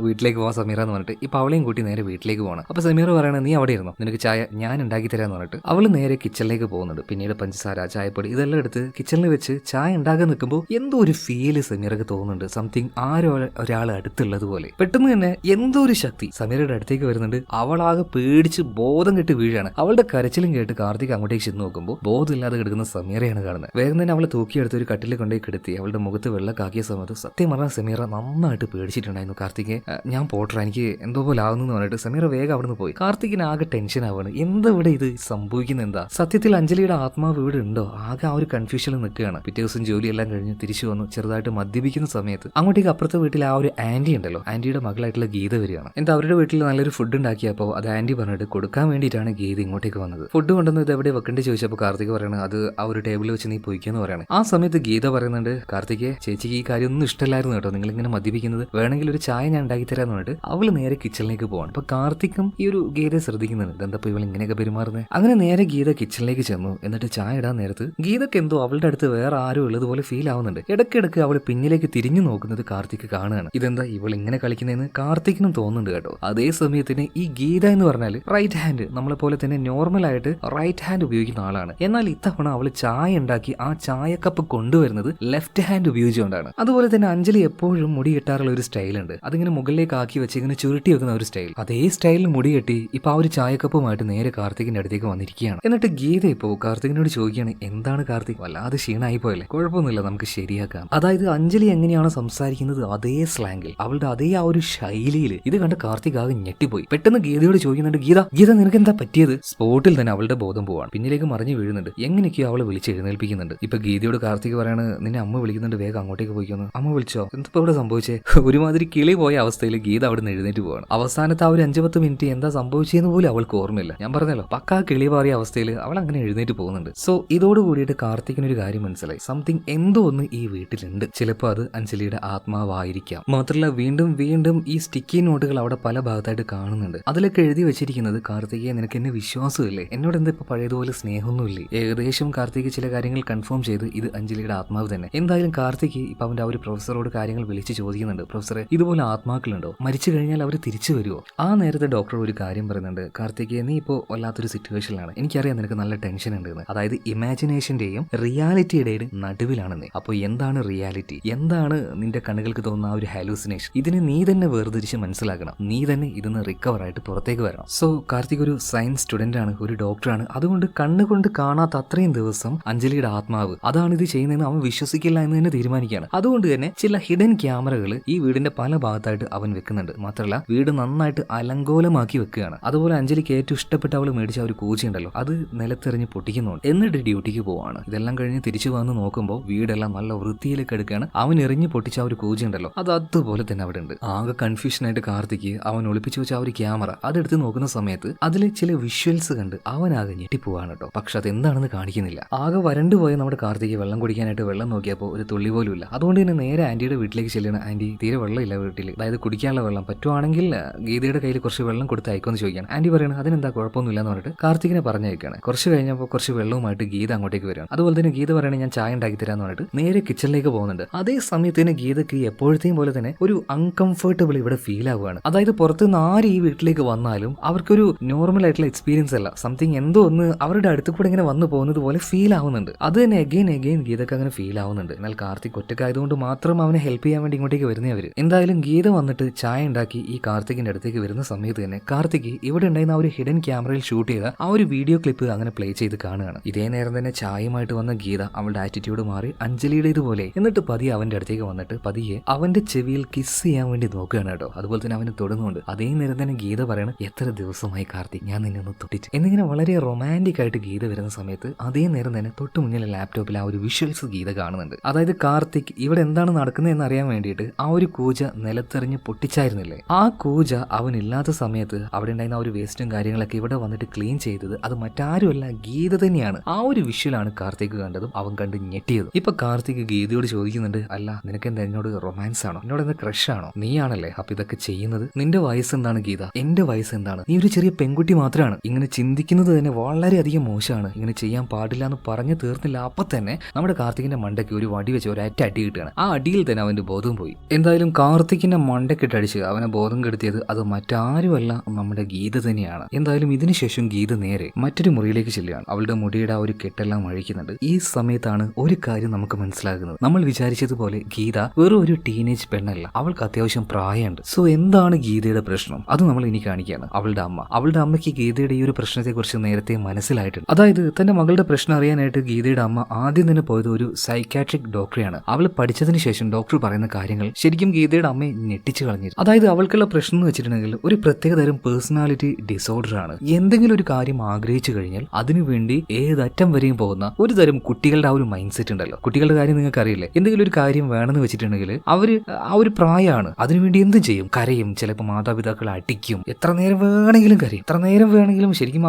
വീട്ടിലേക്ക് പോകാൻ സമീറ എന്ന് പറഞ്ഞിട്ട് ഇപ്പൊ അവളെയും കൂട്ടി നേരെ വീട്ടിലേക്ക് പോകണം. അപ്പൊ സമീറ പറയണ, നീ അവിടെ ഇരുന്നോ, നിനക്ക് ചായ ഞാൻ ഉണ്ടാക്കി തരാന്ന് പറഞ്ഞിട്ട് അവള് നേരെ കിച്ചണിലേക്ക് പോകുന്നുണ്ട്. പിന്നീട് പഞ്ചസാര, ചായപ്പൊടി ഇതെല്ലാം എടുത്ത് കിച്ചണിൽ വെച്ച് ചായ ഉണ്ടാക്കാൻ നിൽക്കുമ്പോൾ എന്തോ ഒരു ഫീല് സമീറക്ക് തോന്നുന്നുണ്ട്. സംതിങ് ആരോ ഒരാൾ അടുത്തുള്ളത് പോലെ. പെട്ടെന്ന് തന്നെ എന്തോ ഒരു ശക്തി സമീറയുടെ അടുത്തേക്ക് വരുന്നുണ്ട്. അവളാകെ പേടിച്ച് ബോധം കെട്ട് വീഴാണ്. അവളുടെ കരച്ചിലും കേട്ട് കാർത്തിക് അങ്ങോട്ടേക്ക് ചെന്ന് നോക്കുമ്പോൾ ബോധമില്ലാതെ കിടക്കുന്ന സമീറയാണ് കാണുന്നത്. വേഗം തന്നെ അവളെ തൂക്കിയെടുത്ത് ഒരു കട്ടിൽ കൊണ്ടേക്ക് കിടത്തി അവളുടെ മുഖത്ത് വെള്ളക്കാക്കിയ സമയത്ത് സത്യം പറഞ്ഞാൽ സമീറ നന്നായിട്ട് പേടിച്ചിട്ടുണ്ടായിരുന്നു. കാർത്തിക് ഞാൻ പോട്ടറ, എനിക്ക് എന്തോ പോലെ ആവുന്നു പറഞ്ഞിട്ട് സമീറ വേഗം അവിടുന്ന് പോയി. കാർത്തികിന് ആകെ ടെൻഷൻ ആവാണ്. എന്താ ഇവിടെ ഇത് സംഭവിക്കുന്നത്? എന്താ സത്യത്തിൽ അഞ്ജലിയുടെ ആത്മാവ് ഇവിടെ ഉണ്ടോ? ആകെ ആ ഒരു കൺഫ്യൂഷനിൽ നിൽക്കുകയാണ്. പിറ്റേ ദിവസം ജോലിയെല്ലാം കഴിഞ്ഞ് തിരിച്ചു വന്നു ചെറുതായിട്ട് മദ്യപിക്കുന്ന സമയത്ത് അങ്ങോട്ടേക്ക് അപ്പുറത്തെ വീട്ടിൽ ആ ഒരു ആന്റി ഉണ്ടല്ലോ, ആന്റിയുടെ മകളായിട്ടുള്ള ഗീത വരികയാണ്. എന്താ അവരുടെ വീട്ടിൽ നല്ലൊരു ഫുഡ് ഉണ്ടാക്കിയപ്പോൾ അത് ആന്റി പറഞ്ഞിട്ട് കൊടുക്കാൻ വേണ്ടിയിട്ടാണ് ഗീത ഇങ്ങോട്ടേക്ക് വന്നത്. ഫുഡ് കൊണ്ടുവന്ന് ഇത് എവിടെ വെക്കേണ്ടി ചോദിച്ചപ്പോൾ കാർത്തിക് പറയണത് അത് ആ ഒരു ടേബിളിൽ വെച്ച് നീ പൊയ്ക്കെന്ന് പറയണം. ആ സമയത്ത് ഗീത പറയുന്നുണ്ട്, കാർത്തിക് ചേച്ചിക്ക് ഈ കാര്യം ഒന്നും ഇഷ്ടമല്ലായിരുന്നു കേട്ടോ, നിങ്ങൾ ഇങ്ങനെ മദ്യപിക്കുന്നത്, വേണമെങ്കിൽ ഒരു ചായ ഞാൻ ഉണ്ടാക്കി തരാന്ന് പറഞ്ഞിട്ട് അവള് നേരെ കിച്ചണിലേക്ക് പോവാണ്. അപ്പൊ കാർത്തിക്കും ഈ ഒരു ഗീതയെ ശ്രദ്ധിക്കുന്നുണ്ട്, എന്താ ഇവൾ ഇങ്ങനെയൊക്കെ പെരുമാറുന്നത്. അങ്ങനെ നേരെ ഗീത കിച്ചണിലേക്ക് ചെന്നു. എന്നിട്ട് ചായ ഇടാൻ നേരത്ത് ഗീതക്ക് എന്തോ അവളുടെ അടുത്ത് വേറെ ആരും ഉള്ളതുപോലെ ഫീൽ ആവുന്നുണ്ട്. ഇടയ്ക്കിടയ്ക്ക് അവൾ പിന്നിലേക്ക് തിരിഞ്ഞു നോക്കുന്നത് കാർത്തിക് കാണുകയാണ്. ഇതെന്താ ഇവൾ ഇങ്ങനെ കളിക്കുന്നതെന്ന് കാർത്തിക്കിനും തോന്നുന്നുണ്ട് കേട്ടോ. അതേ സമയത്തിന് ഈ ഗീത എന്ന് പറഞ്ഞാൽ റൈറ്റ് ഹാൻഡ് നമ്മളെ പോലെ തന്നെ നോർമൽ ആയിട്ട് റൈറ്റ് ഹാൻഡ് ഉപയോഗിക്കുന്ന ആളാണ്. എന്നാൽ ഇത്തവണ അവൾ ചായ ഉണ്ടാക്കി ആ ചായക്കപ്പ് കൊണ്ടുവരുന്നത് ലെഫ്റ്റ് ഹാൻഡ് ഉപയോഗിച്ചുകൊണ്ടാണ്. അതുപോലെ തന്നെ അഞ്ജലി എപ്പോഴും മുടി കെട്ടാറുള്ള ഒരു സ്റ്റൈൽ ഉണ്ട്, അതിങ്ങനെ മുകളിലേക്ക് ആക്കി വെച്ച് ഇങ്ങനെ ചുരുട്ടി വെക്കുന്ന ഒരു സ്റ്റൈൽ. അതേ സ്റ്റൈലിൽ മുടി കെട്ടി ഇപ്പൊ ആ ഒരു ചായക്കപ്പുമായിട്ട് നേരെ കാർത്തികിന്റെ അടുത്തേക്ക് വന്നിരിക്കുകയാണ്. എന്നിട്ട് ഗീത ഇപ്പോ കാർത്തികിനോട് ചോദിക്കുകയാണ്, എന്താണ് കാർത്തിക് വല്ലാതെ ക്ഷീണായി പോയല്ലേ? കുഴപ്പമൊന്നുമില്ല, നമുക്ക് ശരിയാക്കാം. അതായത് അഞ്ജലി എങ്ങനെയാണോ സംസാരിക്കുന്നത് അതേ സ്ലാങ്ങിൽ, അവളുടെ അതേ ആ ഒരു ശൈലിയിൽ. ഇത് കണ്ട് കാർത്തിക് ആകെ ഞെട്ടിപ്പോയി. പെട്ടെന്ന് ഗീതയോട് ചോദിക്കുന്നുണ്ട്, ഗീത നിനക്ക് എന്താ പറ്റിയത്? സ്പോട്ടിൽ തന്നെ അവളുടെ ബോധം പോവാണ്. പിന്നിലേക്ക് മറിഞ്ഞു വീഴുന്നുണ്ട്. എങ്ങനെയൊക്കെയോ അവളെ വിളിച്ച് എഴുന്നേൽപ്പിക്കുന്നുണ്ട്. ഇപ്പൊ ഗീതയോട് കാർത്തിക് പറയാണ്, നിന്നെ അമ്മ വിളിക്കുന്നുണ്ട്, വേഗം അങ്ങോട്ടേക്ക് പോയിക്കുന്നു. അമ്മ വിളിച്ചോ? എന്താ ഇവിടെ സംഭവിച്ചേ? ഒരുമാതിരി കിളി പോയ അവസ്ഥയിൽ ഗീത അവിടെ നിന്ന് എഴുന്നേറ്റ് പോവാണ്. അവസാനത്തെ ആ ഒരു 5-10 മിനിറ്റ് എന്താ സംഭവിച്ചെന്ന് പോലും അവൾക്ക് ഓർമ്മയില്ല. ഞാൻ പറഞ്ഞല്ലോ, പക്കാ കിളി പാറിയ അവസ്ഥയിൽ അവൾ അങ്ങനെ എഴുന്നേറ്റ് പോകുന്നുണ്ട്. സോ ഇതോട് കൂടിയിട്ട് കാർത്തികിനൊരു കാര്യം മനസ്സിലായി, സംതിങ് എന്തോ ഒന്ന് ഈ വീട്ടിലുണ്ട്. ചിലപ്പോൾ അത് അഞ്ജലിയുടെ ആത്മാവായിരിക്കാം. മാത്രമല്ല വീണ്ടും വീണ്ടും ഈ സ്റ്റിക്കി നോട്ടുകൾ അവിടെ പല ഭാഗത്തായിട്ട് കാണുന്നുണ്ട്. അതിലൊക്കെ എഴുതി വെച്ചിരിക്കുന്നത്, കാർത്തികയെ നിനക്ക് എന്നെ വിശ്വാസമില്ലേ? എന്നോട് എന്താ ഇപ്പൊ പഴയതുപോലെ സ്നേഹമൊന്നുമില്ലേ? ഏകദേശം കാർത്തിക് ചില കാര്യങ്ങൾ കൺഫേം ചെയ്ത് ഇത് അഞ്ജലിയുടെ ആത്മാവ് തന്നെ. എന്തായാലും കാർത്തിക് ഇപ്പൊ അവന്റെ ആ ഒരു പ്രൊഫസറോട് കാര്യങ്ങൾ വിളിച്ച് ചോദിക്കുന്നുണ്ട്, പ്രൊഫസറെ ഇതുപോലെ ആത്മാക്കളുണ്ടോ? മരിച്ചു കഴിഞ്ഞാൽ അവർ തിരിച്ചു വരുമോ? ആ നേരത്തെ ഡോക്ടർ ഒരു കാര്യം പറയുന്നുണ്ട്, കാർത്തിക് നീ ഇപ്പോൾ വല്ലാത്തൊരു സിറ്റുവേഷനിലാണ്, എനിക്കറിയാം നിനക്ക് നല്ല ടെൻഷൻ ഉണ്ട് എന്ന്. അതായത് ഇമാജിനേഷന്റെയും റിയാലിറ്റിയുടെയും നടുവിലാണെന്ന്. അപ്പോൾ എന്താണ് റിയാലിറ്റി, എന്താണ് നിന്റെ കണ്ണുകൾക്ക് തോന്നുന്ന ആ ഒരു ഹാലൂസിനേഷൻ? ഇതിനെ നീ തന്നെ വേർതിരിച്ച് മനസ്സിലാക്കണം. നീ തന്നെ ഇതിന്ന് റിക്കവർ ആയിട്ട് പുറത്തേക്ക് വരണം. സോ കാർത്തിക് ഒരു സയൻസ് സ്റ്റുഡന്റ് ആണ്, ഒരു ഡോക്ടറാണ്. അതുകൊണ്ട് കണ്ണുകൊണ്ട് കാണാത്ത അത്രയും ദിവസം അഞ്ജലിയുടെ ആത്മാവ് അതാണ് ഇത് ചെയ്യുന്നതെന്ന് അവൻ വിശ്വസിക്കില്ല എന്ന് തന്നെ തീരുമാനിക്കുകയാണ്. അതുകൊണ്ട് തന്നെ ചില ഹിഡൻ ക്യാമറകൾ ഈ വീടിന്റെ പല ഭാഗത്തായിട്ട് അവൻ വെക്കുന്നുണ്ട്. മാത്രമല്ല വീട് നന്നായിട്ട് അലങ്കോലമാക്കി വെക്കുകയാണ്. അതുപോലെ അഞ്ജലിക്ക് ഏറ്റവും ഇഷ്ടപ്പെട്ട അവൾ മേടിച്ച ഒരു കൂച്ചയുണ്ടല്ലോ, അത് നിലത്തെറിഞ്ഞ് പൊട്ടിക്കുന്നുണ്ട്. എന്നിട്ട് ഡ്യൂട്ടിക്ക് പോവാണ്. ഇതെല്ലാം കഴിഞ്ഞ് തിരിച്ചു വന്ന് നോക്കുമ്പോൾ വീടെല്ലാം നല്ല വൃത്തിയിലേക്ക് എടുക്കുകയാണ്. അവൻ എറിഞ്ഞ് പൊട്ടിച്ച ആ ഒരു കൂച്ചയുണ്ടല്ലോ, അത് അതുപോലെ തന്നെ അവിടെ ഉണ്ട്. ആകെ കൺഫ്യൂഷൻ ആയിട്ട് കാർത്തിക് അവൻ ഒളിപ്പിച്ചു വെച്ച ആ ഒരു ക്യാമറ അതെടുത്ത് നോക്കുന്ന സമയത്ത് അതിൽ ചില വിഷ്വൽസ് വിഷ്വൽസ് കണ്ട് അവനാകെ ഞെട്ടിപ്പോവാണ് കേട്ടോ. പക്ഷെ അതെന്താണെന്ന് കാണിക്കുന്നില്ല. ആകെ വരണ്ടുപോയ നമ്മുടെ കാർത്തിക് വെള്ളം കുടിക്കാനായിട്ട് വെള്ളം നോക്കിയപ്പോൾ ഒരു തുള്ളി പോലും ഇല്ല. അതുകൊണ്ട് തന്നെ നേരെ ആന്റിയുടെ വീട്ടിലേക്ക് ചെല്ലണം. ആന്റി തീരെ വെള്ളമില്ല വീട്ടിൽ, അതായത് കുടിക്കാനുള്ള വെള്ളം പറ്റുവാണെങ്കിൽ ഗീതയുടെ കയ്യിൽ കുറച്ച് വെള്ളം കൊടുത്ത് അയക്കുമെന്ന് ചോദിക്കുകയാണ്. ആന്റി പറയുന്നത് അതിനെന്താ കുഴപ്പമൊന്നുമില്ല എന്ന് പറഞ്ഞിട്ട് കാർത്തികിനെ പറഞ്ഞയക്കാണ്. കുറച്ച് കഴിഞ്ഞപ്പോൾ കുറച്ച് വെള്ളവുമായിട്ട് ഗീത അങ്ങോട്ടേക്ക് വരികയാണ്. അതുപോലെ തന്നെ ഗീത പറയുന്നത് ഞാൻ ചായ ഉണ്ടാക്കി തരാമെന്ന് പറഞ്ഞിട്ട് നേരെ കിച്ചണിലേക്ക് പോകുന്നുണ്ട്. അതേ സമയത്തിന് ഗീതയ്ക്ക് എപ്പോഴത്തെയും പോലെ തന്നെ ഒരു അൺകംഫർട്ടബിൾ ഇവിടെ ഫീൽ ആവുകയാണ്. അതായത് പുറത്തുനിന്ന് ആര് ഈ വീട്ടിലേക്ക് വന്നാലും അവർക്കൊരു നോർമൽ ആയിട്ടുള്ള എക്സ്പീരിയൻസ് അല്ല, സംതിങ് എന്തോ ഒന്ന് അവരുടെ അടുത്ത് കൂടെ ഇങ്ങനെ വന്നു പോകുന്നത് പോലെ ഫീൽ ആവുന്നുണ്ട്. അത് തന്നെ അഗെയിൻ ഗീതക്ക് അങ്ങനെ ഫീൽ ആവുന്നുണ്ട്. എന്നാൽ കാർത്തിക് ഒറ്റക്കായതുകൊണ്ട് മാത്രം അവനെ ഹെൽപ്പ് ചെയ്യാൻ വേണ്ടി ഇങ്ങോട്ടേക്ക് വരുന്നവര്. എന്തായാലും ഗീത വന്നിട്ട് ചായ ഉണ്ടാക്കി ഈ കാർത്തികിന്റെ അടുത്തേക്ക് വരുന്ന സമയത്ത് തന്നെ കാർത്തിക് ഇവിടെ ഉണ്ടായിരുന്ന ആ ഒരു ഹിഡൻ ക്യാമറയിൽ ഷൂട്ട് ചെയ്ത ആ ഒരു വീഡിയോ ക്ലിപ്പ് അങ്ങനെ പ്ലേ ചെയ്ത് കാണുകയാണ്. ഇതേ നേരം തന്നെ ചായയുമായിട്ട് വന്ന ഗീത അവളുടെ ആറ്റിറ്റ്യൂഡ് മാറി അഞ്ജലിയുടെ ഇതുപോലെ എന്നിട്ട് പതിയെ അവന്റെ അടുത്തേക്ക് വന്നിട്ട് പതിയെ അവന്റെ ചെവിയിൽ കിസ് ചെയ്യാൻ വേണ്ടി നോക്കുകയാണ് കേട്ടോ. അതുപോലെ തന്നെ അവന് തൊടുന്നുണ്ട്. അതേ നേരം തന്നെ ഗീത പറയണം എത്ര ദിവസമായി കാർത്തിക് ഞാൻ നിന്നെ ഒന്ന് തൊട്ടിച്ചു എന്നിങ്ങനെ വളരെ റൊമാൻറ്റിക് ആയിട്ട് ഗീത വരുന്ന സമയത്ത് അതേ നേരം തന്നെ തൊട്ട് മുന്നിലെ ലാപ്ടോപ്പിൽ ആ ഒരു വിഷ്വൽസ് ഗീത കാണുന്നുണ്ട്. അതായത് കാർത്തിക് ഇവിടെ എന്താണ് നടക്കുന്നത് എന്ന് അറിയാൻ വേണ്ടിയിട്ട് ആ ഒരു കൂജ നിലത്തെറിഞ്ഞ് പൊട്ടിച്ചായിരുന്നില്ലേ, ആ കൂജ അവനില്ലാത്ത സമയത്ത് അവിടെ ഉണ്ടായിരുന്ന ആ ഒരു വേസ്റ്റും കാര്യങ്ങളൊക്കെ ഇവിടെ വന്നിട്ട് ക്ലീൻ ചെയ്തത് അത് മറ്റാരുമല്ല ഗീത തന്നെയാണ്. ആ ഒരു വിഷ്വലാണ് കാർത്തിക് കണ്ടതും അവൻ കണ്ട് ഞെട്ടിയതും. ഇപ്പൊ കാർത്തിക് ഗീതയോട് ചോദിക്കുന്നുണ്ട്, അല്ല നിനക്ക് എന്താ എന്നോട് റൊമാൻസ് ആണോ, എന്നോട് എന്താ ക്രഷ് ആണോ, നീയാണല്ലേ അപ്പൊ ഇതൊക്കെ ചെയ്യുന്നത്, നിന്റെ വയസ്സ് എന്താണ് ഗീത, എന്റെ വയസ്സ് എന്താണ്, നീ ഒരു ചെറിയ പെൺകുട്ടി മാത്രമാണ്, ഇങ്ങനെ ചിന്തിക്കുന്നത് തന്നെ വളരെയധികം മോശമാണ്, ഇങ്ങനെ ചെയ്യാൻ പാടില്ല എന്ന് പറഞ്ഞു തീർന്നില്ല. അപ്പൊ തന്നെ നമ്മുടെ കാർത്തികിന്റെ മണ്ടയ്ക്ക് ഒരു വടി വെച്ച് ഒരൊറ്റ അടി കിട്ടുകയാണ്. ആ അടിയിൽ തന്നെ അവന്റെ ബോധം പോയി. എന്തായാലും കാർത്തികിന്റെ മണ്ടക്കിട്ടടിച്ച് അവനെ ബോധം കെടുത്തിയത് അത് മറ്റാരുമല്ല നമ്മുടെ ഗീത തന്നെയാണ്. എന്തായാലും ഇതിനുശേഷം ഗീത നേരെ മറ്റൊരു മുറിയിലേക്ക് ചെല്ലുകയാണ്. അവളുടെ മുടിയുടെ ആ ഒരു കെട്ടെല്ലാം അഴിക്കുന്നുണ്ട്. ഈ സമയത്താണ് ഒരു കാര്യം നമുക്ക് മനസ്സിലാകുന്നത്. നമ്മൾ വിചാരിച്ചതുപോലെ ഗീത വെറും ഒരു ടീനേജ് പെണ്ണല്ല, അവൾക്ക് അത്യാവശ്യം പ്രായമുണ്ട്. സോ എന്താണ് ഗീതയുടെ പ്രശ്നം, അത് നമ്മൾ ഇനി കാണിക്കുകയാണ്. അവളുടെ അമ്മയ്ക്ക് ഗീതയുടെ ഈ ഒരു പ്രശ്നത്തെ കുറിച്ച് നേരത്തെ മനസ്സിലായിട്ടുണ്ട്. അതായത് തന്റെ മകളുടെ പ്രശ്നം അറിയാനായിട്ട് ഗീതയുടെ അമ്മ ആദ്യം തന്നെ പോയത് ഒരു സൈക്കാട്രിക് ഡോക്ടറെയാണ്. അവൾ പഠിച്ചതിന് ശേഷം ഡോക്ടർ പറയുന്ന കാര്യങ്ങൾ ശരിക്കും ഗീതയുടെ അമ്മയെ ഞെട്ടിച്ചു കളഞ്ഞിരുന്നു. അതായത് അവൾക്കുള്ള പ്രശ്നം എന്ന് വെച്ചിട്ടുണ്ടെങ്കിൽ ഒരു പ്രത്യേകതരം പേഴ്സണാലിറ്റി ഡിസോർഡർ ആണ്. എന്തെങ്കിലും ഒരു കാര്യം ആഗ്രഹിച്ചു കഴിഞ്ഞാൽ അതിനുവേണ്ടി ഏതറ്റം വരെയും പോകുന്ന ഒരു തരം കുട്ടികളുടെ ആ ഒരു മൈൻഡ് സെറ്റ് ഉണ്ടല്ലോ. കുട്ടികളുടെ കാര്യം നിങ്ങൾക്ക് അറിയില്ലേ, എന്തെങ്കിലും ഒരു കാര്യം വേണമെന്ന് വെച്ചിട്ടുണ്ടെങ്കിൽ അവര് ആ ഒരു പ്രായമാണ്, അതിനുവേണ്ടി എന്തും ചെയ്യും, കരയും, ചിലപ്പോൾ മാതാപിതാക്കളെ അടിക്കും, എത്ര നേരം വേണമെങ്കിലും കരയും, എത്ര നേരം വേണമെങ്കിലും ശരിക്കും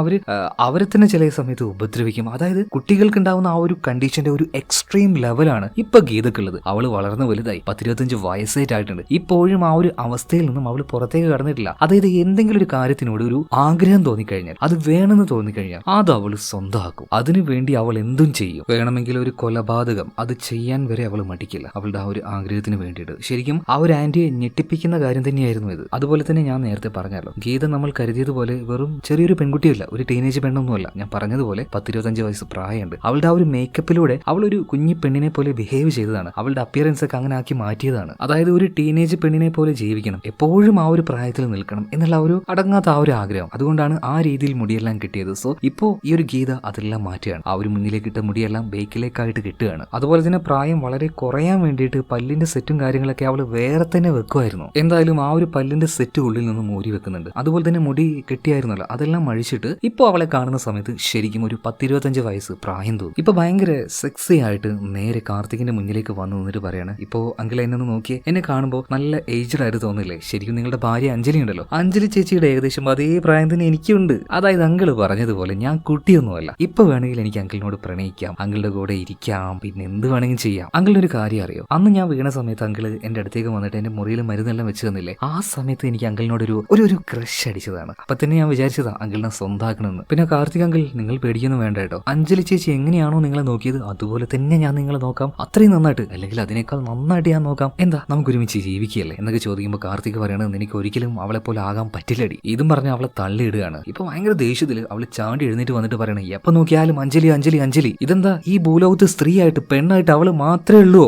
അവരെ തന്നെ ചില സമയത്ത് ഉപദ്രവിക്കും. അതായത് കുട്ടികൾക്ക് ഉണ്ടാവുന്ന ആ ഒരു കണ്ടീഷന്റെ ഒരു എക്സ്ട്രീം ലെവലാണ് ഇപ്പൊ ഗീതക്കുള്ളത്. അവള് വളർന്ന് വലുതായി 10-25 വയസ്സായിട്ടുണ്ട്. ഇപ്പോഴും ആ ഒരു അവസ്ഥയിൽ നിന്നും അവൾ പുറത്തേക്ക് കടന്നിട്ടില്ല. അതായത് എന്തെങ്കിലും ഒരു കാര്യത്തിനോട് ഒരു ആഗ്രഹം തോന്നിക്കഴിഞ്ഞാൽ, അത് വേണമെന്ന് തോന്നിക്കഴിഞ്ഞാൽ അത് അവൾ സ്വന്തമാക്കും. അതിനുവേണ്ടി അവൾ എന്തും ചെയ്യും. വേണമെങ്കിൽ ഒരു കൊലപാതകം അത് ചെയ്യാൻ വരെ അവൾ മടിക്കില്ല അവളുടെ ആ ഒരു ആഗ്രഹത്തിന് വേണ്ടിയിട്ട്. ശരിക്കും ആ ഒരു ആന്റിയെ ഞെട്ടിപ്പിക്കുന്ന കാര്യം തന്നെയായിരുന്നു ഇത്. അതുപോലെ തന്നെ ഞാൻ നേരത്തെ പറഞ്ഞല്ലോ, ഗീത നമ്മൾ കരുതിയതുപോലെ വെറും ചെറിയൊരു പെൺകുട്ടിയല്ല, ഒരു ടീനേജ് പെണ്ണൊന്നുമല്ല. ഞാൻ പറഞ്ഞതുപോലെ 10-25 വയസ്സ് പ്രായമുണ്ട്. അവളുടെ ആ ഒരു മേക്കപ്പിലൂടെ അവൾ ഒരു കുഞ്ഞി പെണ്ണിനെ പോലെ ബിഹേവ് ചെയ്തതാണ്. അവളുടെ അപ്പിയറൻസ് ഒക്കെ അങ്ങനെ ആക്കി മാറ്റിയതാണ്. അതായത് ഒരു ടീനേജ് പെണ്ണിനെ പോലെ ജീവിക്കണം, എപ്പോഴും ആ ഒരു പ്രായത്തിൽ നിൽക്കണം എന്നുള്ള ഒരു അടങ്ങാത്ത ആ ഒരു ആഗ്രഹം. അതുകൊണ്ടാണ് ആ രീതിയിൽ മുടിയെല്ലാം കിട്ടിയത്. സോ ഇപ്പോ ഈ ഒരു ഗീത അതെല്ലാം മാറ്റുകയാണ്. ആ ഒരു മുന്നിലേക്ക് ഇട്ട മുടിയെല്ലാം ബേക്കിലേക്കായിട്ട് കിട്ടുകയാണ്. അതുപോലെ തന്നെ പ്രായം വളരെ കുറയാൻ വേണ്ടിയിട്ട് പല്ലിന്റെ സെറ്റും കാര്യങ്ങളൊക്കെ അവൾ വേറെ തന്നെ വെക്കുമായിരുന്നു. എന്തായാലും ആ ഒരു പല്ലിന്റെ സെറ്റ് ഉള്ളിൽ നിന്ന് മൂരി വെക്കുന്നുണ്ട്. അതുപോലെ തന്നെ മുടി കെട്ടിയായിരുന്നല്ലോ, അതെല്ലാം അഴിച്ചിട്ട് ഇപ്പോൾ അവളെ കാണുന്ന സമയത്ത് ശരിക്കും ഒരു 10-25 വയസ്സ് പ്രായം തോന്നും. ഇപ്പൊ ഭയങ്കര സെക്സി ആയിട്ട് നേരെ കാർത്തികിന്റെ മുന്നിലേക്ക് വന്നു നിന്നിട്ട് പറയാണ്, ഇപ്പോ അങ്കിൾ എന്നെ ഒന്ന് നോക്കിയേ, എന്നെ കാണുമ്പോൾ നല്ല ഏജ്ഡ് ആയിട്ട് തോന്നില്ലേ, ശരിക്കും നിങ്ങളുടെ ഭാര്യ അഞ്ജലി ഉണ്ടല്ലോ, അഞ്ജലി ചേച്ചിയുടെ ഏകദേശം അതേ പ്രായം തന്നെ എനിക്കുണ്ട്. അതായത് അങ്കിള് പറഞ്ഞതുപോലെ ഞാൻ കുട്ടിയൊന്നുമല്ല, ഇപ്പൊ വേണമെങ്കിൽ എനിക്ക് അങ്കിളിനോട് പ്രണയിക്കാം, അങ്കിളുടെ കൂടെ ഇരിക്കാം, പിന്നെ എന്ത് വേണമെങ്കിലും ചെയ്യാം. അങ്കിളിന് ഒരു കാര്യം അറിയോ, അന്ന് ഞാൻ വീണ സമയത്ത് അങ്കിള് എന്റെ അടുത്തേക്ക് വന്നിട്ട് എന്റെ മുറിയിൽ മരുന്നെല്ലാം വെച്ച് തന്നില്ലേ, ആ സമയത്ത് എനിക്ക് അങ്കിളിനോട് ഒരു ക്രഷ് അടിച്ചതാണ്. അപ്പൊ തന്നെ ഞാൻ വിചാരിച്ചതാ അങ്കിളിനെ സ്വന്തമാക്കണമെന്ന്. പിന്നെ കാർത്തിക് അങ്കിൾ നിങ്ങൾ പേടിക്കൊന്നും വേണ്ട കേട്ടോ, അഞ്ജലി ചേച്ചി എങ്ങനെയാണോ നിങ്ങളെ നോക്കിയത് അതുപോലെ തന്നെ ഞാൻ നിങ്ങളെ നോക്കാം, അത്രയും നന്നായിട്ട്, അല്ലെങ്കിൽ അതിനേക്കാൾ നന്നായിട്ട് ഞാൻ നോക്കാം. എന്താ നമുക്ക് ഒരുമിച്ച് ജീവിക്കുകയല്ലേ എന്നൊക്കെ ചോദിക്കുമ്പോൾ കാർത്തിക് പറയണത്, എനിക്ക് ഒരിക്കലും അവളെ പോലെ ആകാൻ പറ്റില്ലടി. ഇതും പറഞ്ഞ് അവളെ തള്ളിയിടുകയാണ്. ഇപ്പൊ ഭയങ്കര ദേഷ്യത്തിൽ അവള് ചാണ്ടി എഴുന്നേറ്റ് വന്നിട്ട് പറയണേ, എപ്പൊ നോക്കിയാലും അഞ്ജലി അഞ്ജലി അഞ്ജലി, ഇതെന്താ ഈ ഭൂലോകത്ത് സ്ത്രീയായിട്ട് പെണ്ണായിട്ട് അവള് മാത്രമേ ഉള്ളൂ.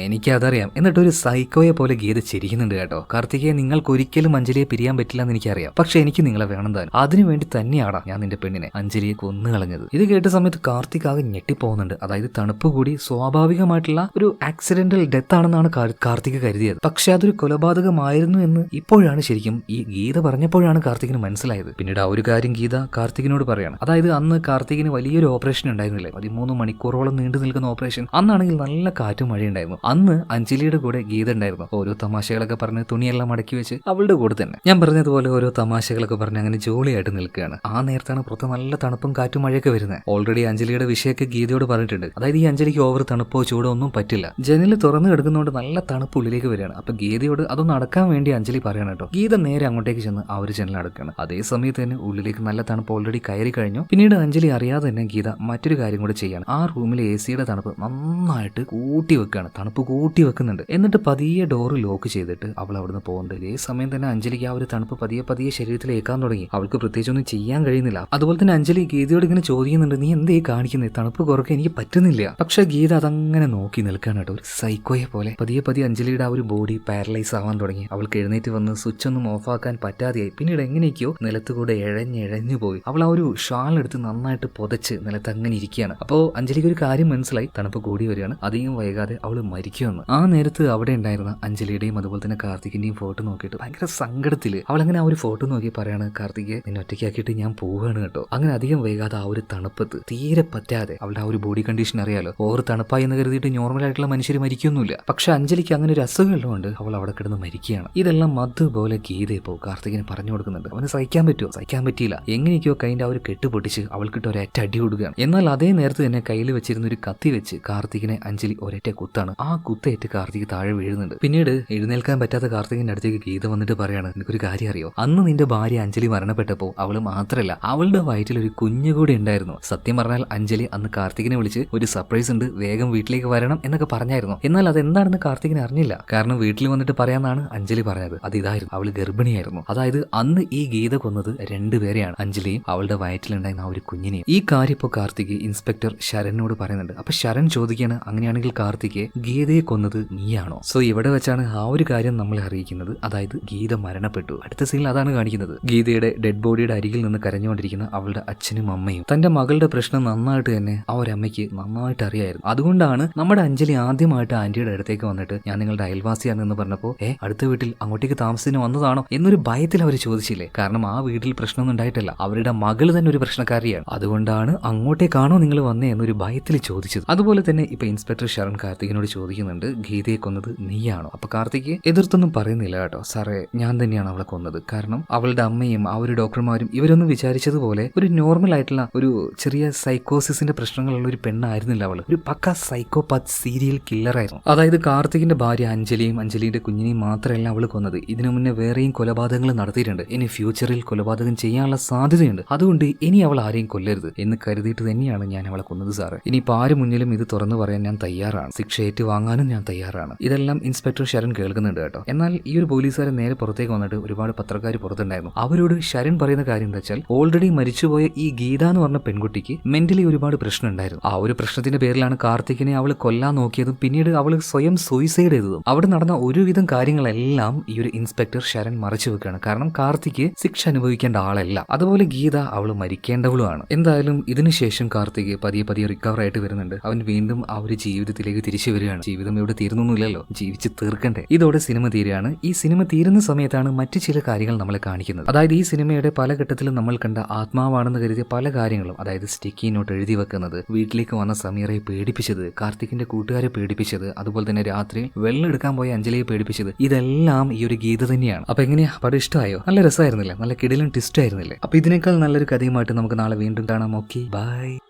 എനിക്കതറിയാം. എന്നിട്ട് ഒരു സൈക്കോയെ പോലെ ഗീത ചിരിക്കുന്നുണ്ട് കേട്ടോ. കാർത്തികയെ നിങ്ങൾക്ക് ഒരിക്കലും അഞ്ജലിയെ പിരിയാൻ പറ്റില്ല എന്ന് എനിക്കറിയാം, പക്ഷെ എനിക്ക് നിങ്ങളെ വേണം താൻ, അതിനുവേണ്ടി തന്നെയാടാ ഞാൻ നിന്റെ പെണ്ണിനെ അഞ്ജലിയെ കൊന്നു കളഞ്ഞത്. ഇത് കേട്ട സമയത്ത് കാർത്തിക് ആകെ ഞെട്ടിപ്പോകുന്നുണ്ട്. അതായത് തണുപ്പ് കൂടി സ്വാഭാവികമായിട്ടുള്ള ഒരു ആക്സിഡന്റൽ ഡെത്ത് ആണെന്നാണ് കാർത്തിക് കരുതിയത്. പക്ഷെ അതൊരു കൊലപാതകമായിരുന്നു എന്ന് ഇപ്പോഴാണ് ശരിക്കും ഈ ഗീത പറഞ്ഞപ്പോഴാണ് കാർത്തികിന് മനസ്സിലായത്. പിന്നീട് ആ ഒരു കാര്യം ഗീത കാർത്തികിനോട് പറയാണ്. അതായത് അന്ന് കാർത്തികിന് വലിയൊരു ഓപ്പറേഷൻ ഉണ്ടായിരുന്നില്ലേ, 13 മണിക്കൂറോളം നീണ്ടു നിൽക്കുന്ന ഓപ്പറേഷൻ. അന്നാണെങ്കിൽ നല്ല കാറ്റും മഴയുണ്ടായിരുന്നു. അന്ന് അഞ്ജലിയുടെ കൂടെ ഗീത ഉണ്ടായിരുന്നു. ഓരോ തമാശകളൊക്കെ പറഞ്ഞ് തുണിയെല്ലാം മടക്കി വെച്ച് അവളുടെ കൂടെ തന്നെ ഞാൻ പറഞ്ഞതുപോലെ ഓരോ തമാശകളൊക്കെ പറഞ്ഞ് അങ്ങനെ ജോളിയായിട്ട് നിൽക്കുക. നിൽക്കുകയാണ്. ആ നേരത്താണ് പുറത്ത് നല്ല തണുപ്പും കാറ്റും മഴയൊക്കെ വരുന്നത്. ഓൾറെഡി അഞ്ജലിയുടെ വിഷയമൊക്കെ ഗീതയോട് പറഞ്ഞിട്ടുണ്ട്. അതായത് ഈ അഞ്ജലിക്ക് ഓവർ തണുപ്പോ ചൂടോ ഒന്നും പറ്റില്ല. ജനല് തുറന്നു കിടക്കുന്നതുകൊണ്ട് നല്ല തണുപ്പ് ഉള്ളിലേക്ക് വരികയാണ്. അപ്പൊ ഗീതയോട് അതൊന്ന് അടക്കാൻ വേണ്ടി അഞ്ജലി പറയണം കേട്ടോ. ഗീത നേരെ അങ്ങോട്ടേക്ക് ചെന്ന് ആ ഒരു ജനൽ അടക്കുകയാണ്. അതേ സമയത്ത് തന്നെ ഉള്ളിലേക്ക് നല്ല തണുപ്പ് ഓൾറെഡി കയറി കഴിഞ്ഞു. പിന്നീട് അഞ്ജലി അറിയാതെ തന്നെ ഗീത മറ്റൊരു കാര്യം കൂടി ചെയ്യാണ്. ആ റൂമിലെ AC-യുടെ തണുപ്പ് നന്നായിട്ട് കൂട്ടി വെക്കുകയാണ്. തണുപ്പ് കൂട്ടി വെക്കുന്നുണ്ട്. എന്നിട്ട് പതിയെ ഡോറ് ലോക്ക് ചെയ്തിട്ട് അവൾ അവിടുന്ന് പോകുന്നുണ്ട്. ഇതേ സമയം തന്നെ അഞ്ജലിക്ക് ആ ഒരു തണുപ്പ് പതിയെ പതിയെ ശരീരത്തിൽ ഏക്കാൻ തുടങ്ങി. അവൾക്ക് പ്രത്യേകിച്ചൊന്നും ചെയ്യാൻ കഴിയുന്നില്ല. അതുപോലെ തന്നെ അഞ്ജലി ഗീതയോട് ഇങ്ങനെ ചോദിക്കുന്നുണ്ട്, നീ എന്തേ കാണിക്കുന്നത്? തണുപ്പ് കുറയ്ക്കാൻ എനിക്ക് പറ്റുന്നില്ല. പക്ഷെ ഗീത അതങ്ങനെ നോക്കി നിൽക്കാൻ കേട്ടോ, ഒരു സൈക്കോയെ പോലെ. പതിയെ പതിയെ അഞ്ജലിയുടെ ആ ഒരു ബോഡി പാരലൈസ് ആവാൻ തുടങ്ങി. അവൾക്ക് എഴുന്നേറ്റ് വന്ന് സ്വിച്ച് ഒന്നും ഓഫാക്കാൻ പറ്റാതെയായി. പിന്നീട് എങ്ങനെയൊക്കെയോ നിലത്തുകൂടെ എഴഞ്ഞെഴഞ്ഞു പോയി. അവൾ ആ ഒരു ഷാൾ എടുത്ത് നന്നായിട്ട് പുതച്ച് നിലത്ത് അങ്ങനെ ഇരിക്കുകയാണ്. അപ്പോൾ അഞ്ജലിക്ക് ഒരു കാര്യം മനസ്സിലായി, തണുപ്പ് കൂടി വരികയാണ്. അധികം വൈകാതെ അവൾ മരിക്കുമെന്ന്. ആ നേരത്ത് അവിടെ ഉണ്ടായിരുന്ന അഞ്ജലിയുടെയും അതുപോലെ തന്നെ കാർത്തികിന്റെയും ഫോട്ടോ നോക്കിയിട്ട് ഭയങ്കര സങ്കടത്തില് അവളങ്ങനെ ആ ഒരു ഫോട്ടോ നോക്കി പറയാണ്, കാർത്തികെ നിന്നെ ഒറ്റയ്ക്കാക്കിയിട്ട് ഞാൻ പോവുകയാണ് കേട്ടോ. അങ്ങനെ അധികം വൈകാതെ ആ ഒരു തണുപ്പത്ത് തീരെ പറ്റാതെ അവളുടെ ആ ഒരു ബോഡി കണ്ടീഷൻ അറിയാലോ, ഓവർ തണുപ്പായി എന്ന് കരുതിയിട്ട് നോർമൽ ആയിട്ടുള്ള മനുഷ്യർ മരിക്കൊന്നുമില്ല. പക്ഷെ അഞ്ജലിക്ക് അങ്ങനെ ഒരു അസുഖമുള്ളതുകൊണ്ട് അവൾ അവിടെ കിടന്ന് മരിക്കുകയാണ്. ഇതെല്ലാം അതുപോലെ ഗീത ഇപ്പോൾ കാർത്തികിന് പറഞ്ഞു കൊടുക്കുന്നുണ്ട്. അവന് സഹിക്കാൻ പറ്റുമോ? സഹിക്കാൻ പറ്റിയില്ല. എങ്ങനെയൊക്കെയോ കൈൻ്റെ ആ ഒരു കെട്ട് പൊട്ടിച്ച് അവൾക്കിട്ട് ഒരൊറ്റ അടി കൊടുക്കുകയാണ്. എന്നാൽ അതേ നേരത്ത് തന്നെ കയ്യിൽ വെച്ചിരുന്ന ഒരു കത്തി വെച്ച് കാർത്തികിനെ അഞ്ജലി ഒരൊറ്റ കുത്താണ്. ആ കുത്തേറ്റ് കാർത്തിക് താഴെ വീഴുന്നുണ്ട്. പിന്നീട് എഴുന്നേൽക്കാൻ പറ്റാത്ത കാർത്തികിന്റെ അടുത്തേക്ക് ഗീത വന്നിട്ട് പറയാണ്, എനിക്കൊരു കാര്യം അറിയോ, അന്ന് നിന്റെ ഭാര്യ അഞ്ജലി മരണപ്പെട്ടപ്പോൾ അവള് മാത്രമല്ല അവളുടെ വയറ്റിൽ ഒരു കുഞ്ഞു കൂടി ഉണ്ടായിരുന്നു. സത്യം പറഞ്ഞാൽ അഞ്ജലി അന്ന് കാർത്തികിനെ വിളിച്ച് ഒരു സർപ്രൈസ് ഉണ്ട്, വേഗം വീട്ടിലേക്ക് വരണം എന്നൊക്കെ പറഞ്ഞായിരുന്നു. എന്നാൽ അതെന്താണെന്ന് കാർത്തികിന് അറിഞ്ഞില്ല. കാരണം വീട്ടിൽ വന്നിട്ട് പറയാന്നാണ് അഞ്ജലി പറഞ്ഞത്. അത് ഇതായിരുന്നു, അവള് ഗർഭിണിയായിരുന്നു. അതായത് അന്ന് ഈ ഗീത കൊന്നത് രണ്ടുപേരെയാണ്, അഞ്ജലിയും അവളുടെ വയറ്റിലുണ്ടായിരുന്ന ആ ഒരു കുഞ്ഞിനെയും. ഈ കാര്യം ഇപ്പോൾ കാർത്തിക് ഇൻസ്പെക്ടർ ശരണിനോട് പറയുന്നുണ്ട്. അപ്പൊ ശരൺ ചോദിക്കുകയാണ്, അങ്ങനെയാണെങ്കിൽ കാർത്തിക് ഗീതയെ കൊന്നത് നീയാണോ? സോ ഇവിടെ വെച്ചാണ് ആ ഒരു കാര്യം നമ്മളെ അറിയിക്കുന്നത്. അതായത് ഗീത മരണപ്പെട്ടു. അടുത്ത സീനിൽ അതാണ് കാണിക്കുന്നത്. ഗീതയുടെ ഡെഡ് ബോഡിയുടെ അരികിൽ നിന്ന് കരഞ്ഞുകൊണ്ടിരിക്കുന്ന അവളുടെ അച്ഛനും അമ്മയും. തന്റെ മകളുടെ പ്രശ്നം നന്നായിട്ട് തന്നെ ആ ഒരു അമ്മയ്ക്ക് നന്നായിട്ട് അറിയായിരുന്നു. അതുകൊണ്ടാണ് നമ്മുടെ അഞ്ജലി ആദ്യമായിട്ട് ആന്റിയുടെ അടുത്തേക്ക് വന്നിട്ട്, ഞാൻ നിങ്ങളുടെ അയൽവാസിയാണെന്ന് പറഞ്ഞപ്പോൾ അടുത്ത വീട്ടിൽ അങ്ങോട്ടേക്ക് താമസത്തിന് വന്നതാണോ എന്നൊരു ഭയത്തിൽ അവർ ചോദിച്ചില്ലേ. കാരണം ആ വീട്ടിൽ പ്രശ്നമൊന്നും ഉണ്ടായിട്ടില്ല, അവരുടെ മകൾ തന്നെ ഒരു പ്രശ്നക്കാരിയാണ്. അതുകൊണ്ടാണ് അങ്ങോട്ടേക്കാണോ നിങ്ങൾ വന്നേ എന്നൊരു ഭയത്തിൽ ചോദിച്ചത്. അതുപോലെ തന്നെ ഇപ്പൊ ഇൻസ്പെക്ടർ ശരൺ കാർത്തികിനോട് ചോദിക്കുന്നുണ്ട്, ഗീതയെ കൊന്നത് നീയാണോ? അപ്പൊ കാർത്തിക് എതിർത്തൊന്നും പറയുന്നില്ല കേട്ടോ. സാറേ, ഞാൻ തന്നെയാണ് അവളെ കൊന്നത്. കാരണം അവളുടെ അമ്മയും ആ ഒരു ഡോക്ടർമാരും ഇവരൊന്നും വിചാരിച്ചതുപോലെ ഒരു നോർമൽ ആയിട്ടുള്ള ഒരു ചെറിയ സൈക്കോസിന്റെ പ്രശ്നങ്ങളുള്ള ഒരു പെണ്ണായിരുന്നില്ല അവള്. ഒരു പക്ക സൈക്കോപാത്ത് സീരിയൽ കില്ലറായിരുന്നു. അതായത് കാർത്തികിന്റെ ഭാര്യ അഞ്ജലിയും അഞ്ജലിയുടെ കുഞ്ഞിനെയും മാത്രമല്ല അവള് കൊന്നത്. ഇതിനു മുന്നേ വേറെയും കൊലപാതകങ്ങൾ നടത്തിയിട്ടുണ്ട്. ഇനി ഫ്യൂച്ചറിൽ കൊലപാതകം ചെയ്യാനുള്ള സാധ്യതയുണ്ട്. അതുകൊണ്ട് ഇനി അവൾ ആരെയും കൊല്ലരുത് എന്ന് കരുതിയിട്ട് തന്നെയാണ് ഞാൻ അവളെ കൊന്നത് സാറ്. ഇനിയിപ്പോൾ ആര് മുന്നിലും ഇത് തുറന്നു പറയാൻ ഞാൻ തയ്യാറാണ്. ശിക്ഷ ഏറ്റുവാങ്ങാനും ഞാൻ തയ്യാറാണ്. ഇതെല്ലാം ഇൻസ്പെക്ടർ ശരൺ കേൾക്കുന്നുണ്ട് കേട്ടോ. എന്നാൽ ഈ ഒരു പോലീസുകാരൻ നേരെ പുറത്തേക്ക് വന്നിട്ട് ഒരുപാട് പത്രക്കാർ പുറത്തുണ്ടായിരുന്നു. അവരോട് ശരൺ പറയുന്ന കാര്യം എന്താ വെച്ചാൽ, ഓൾറെഡി മരിച്ചുപോയ ഈ ഗീത എന്ന് പറഞ്ഞ പെൺകുട്ടിക്ക് മെന്റലി ഒരുപാട് പ്രശ്നം ഉണ്ടായിരുന്നു. ആ ഒരു പ്രശ്നത്തിന്റെ പേരിലാണ് കാർത്തികിനെ അവൾ കൊല്ലാൻ നോക്കിയതും പിന്നീട് അവൾ സ്വയം സൂയിസൈഡ് ചെയ്തതും. അവിടെ നടന്ന ഒരുവിധം കാര്യങ്ങളെല്ലാം ഈ ഒരു ഇൻസ്പെക്ടർ ശരൺ മറച്ചു വെക്കുകയാണ്. കാരണം കാർത്തിക് ശിക്ഷ അനുഭവിക്കേണ്ട ആളല്ല. അതുപോലെ ഗീത അവൾ മരിക്കേണ്ടവളുമാണ്. എന്തായാലും ഇതിനുശേഷം കാർത്തിക് പതിയെ പതിയെ റിക്കവർ ആയിട്ട് വരുന്നുണ്ട്. അവൻ വീണ്ടും ആ ഒരു ജീവിതത്തിലേക്ക് തിരിച്ചു വരികയാണ്. ജീവിതം ഇവിടെ തീർന്നൊന്നുമില്ലല്ലോ, ജീവിച്ച് തീർക്കണ്ടേ. ഇതോടെ സിനിമ തീരുകയാണ്. ഈ സിനിമ തീരുന്ന സമയത്താണ് മറ്റു ചില കാര്യങ്ങൾ നമ്മളെ കാണിക്കുന്നത്. അതായത് ഈ സിനിമയുടെ പല ഘട്ടത്തിലും നമ്മൾ കണ്ട ആത്മാവാണെന്ന് കരുതിയ പല കാര്യങ്ങളും, അതായത് സ്റ്റിക്കി നോട്ട് എഴുതി വെക്കുന്നത്, വീട്ടിലേക്ക് വന്ന സമീറയെ പേടിപ്പിച്ചത്, കാർത്തികിന്റെ കൂട്ടുകാരെ പേടിപ്പിച്ചത്, അതുപോലെ തന്നെ രാത്രി വെള്ളം എടുക്കാൻ പോയ അഞ്ജലിയെ പേടിപ്പിച്ചത്, ഇതെല്ലാം ഈ ഒരു ഗീത തന്നെയാണ്. അപ്പൊ എങ്ങനെയാ, പടം ഇഷ്ടമായോ? നല്ല രസമായിരുന്നില്ലേ? നല്ല കിടിലൻ ട്വിസ്റ്റ് ആയിരുന്നില്ലേ? അപ്പൊ ഇതിനേക്കാൾ നല്ലൊരു കഥയുമായിട്ട് നമുക്ക് നാളെ വീണ്ടും കാണാം. Okay, by.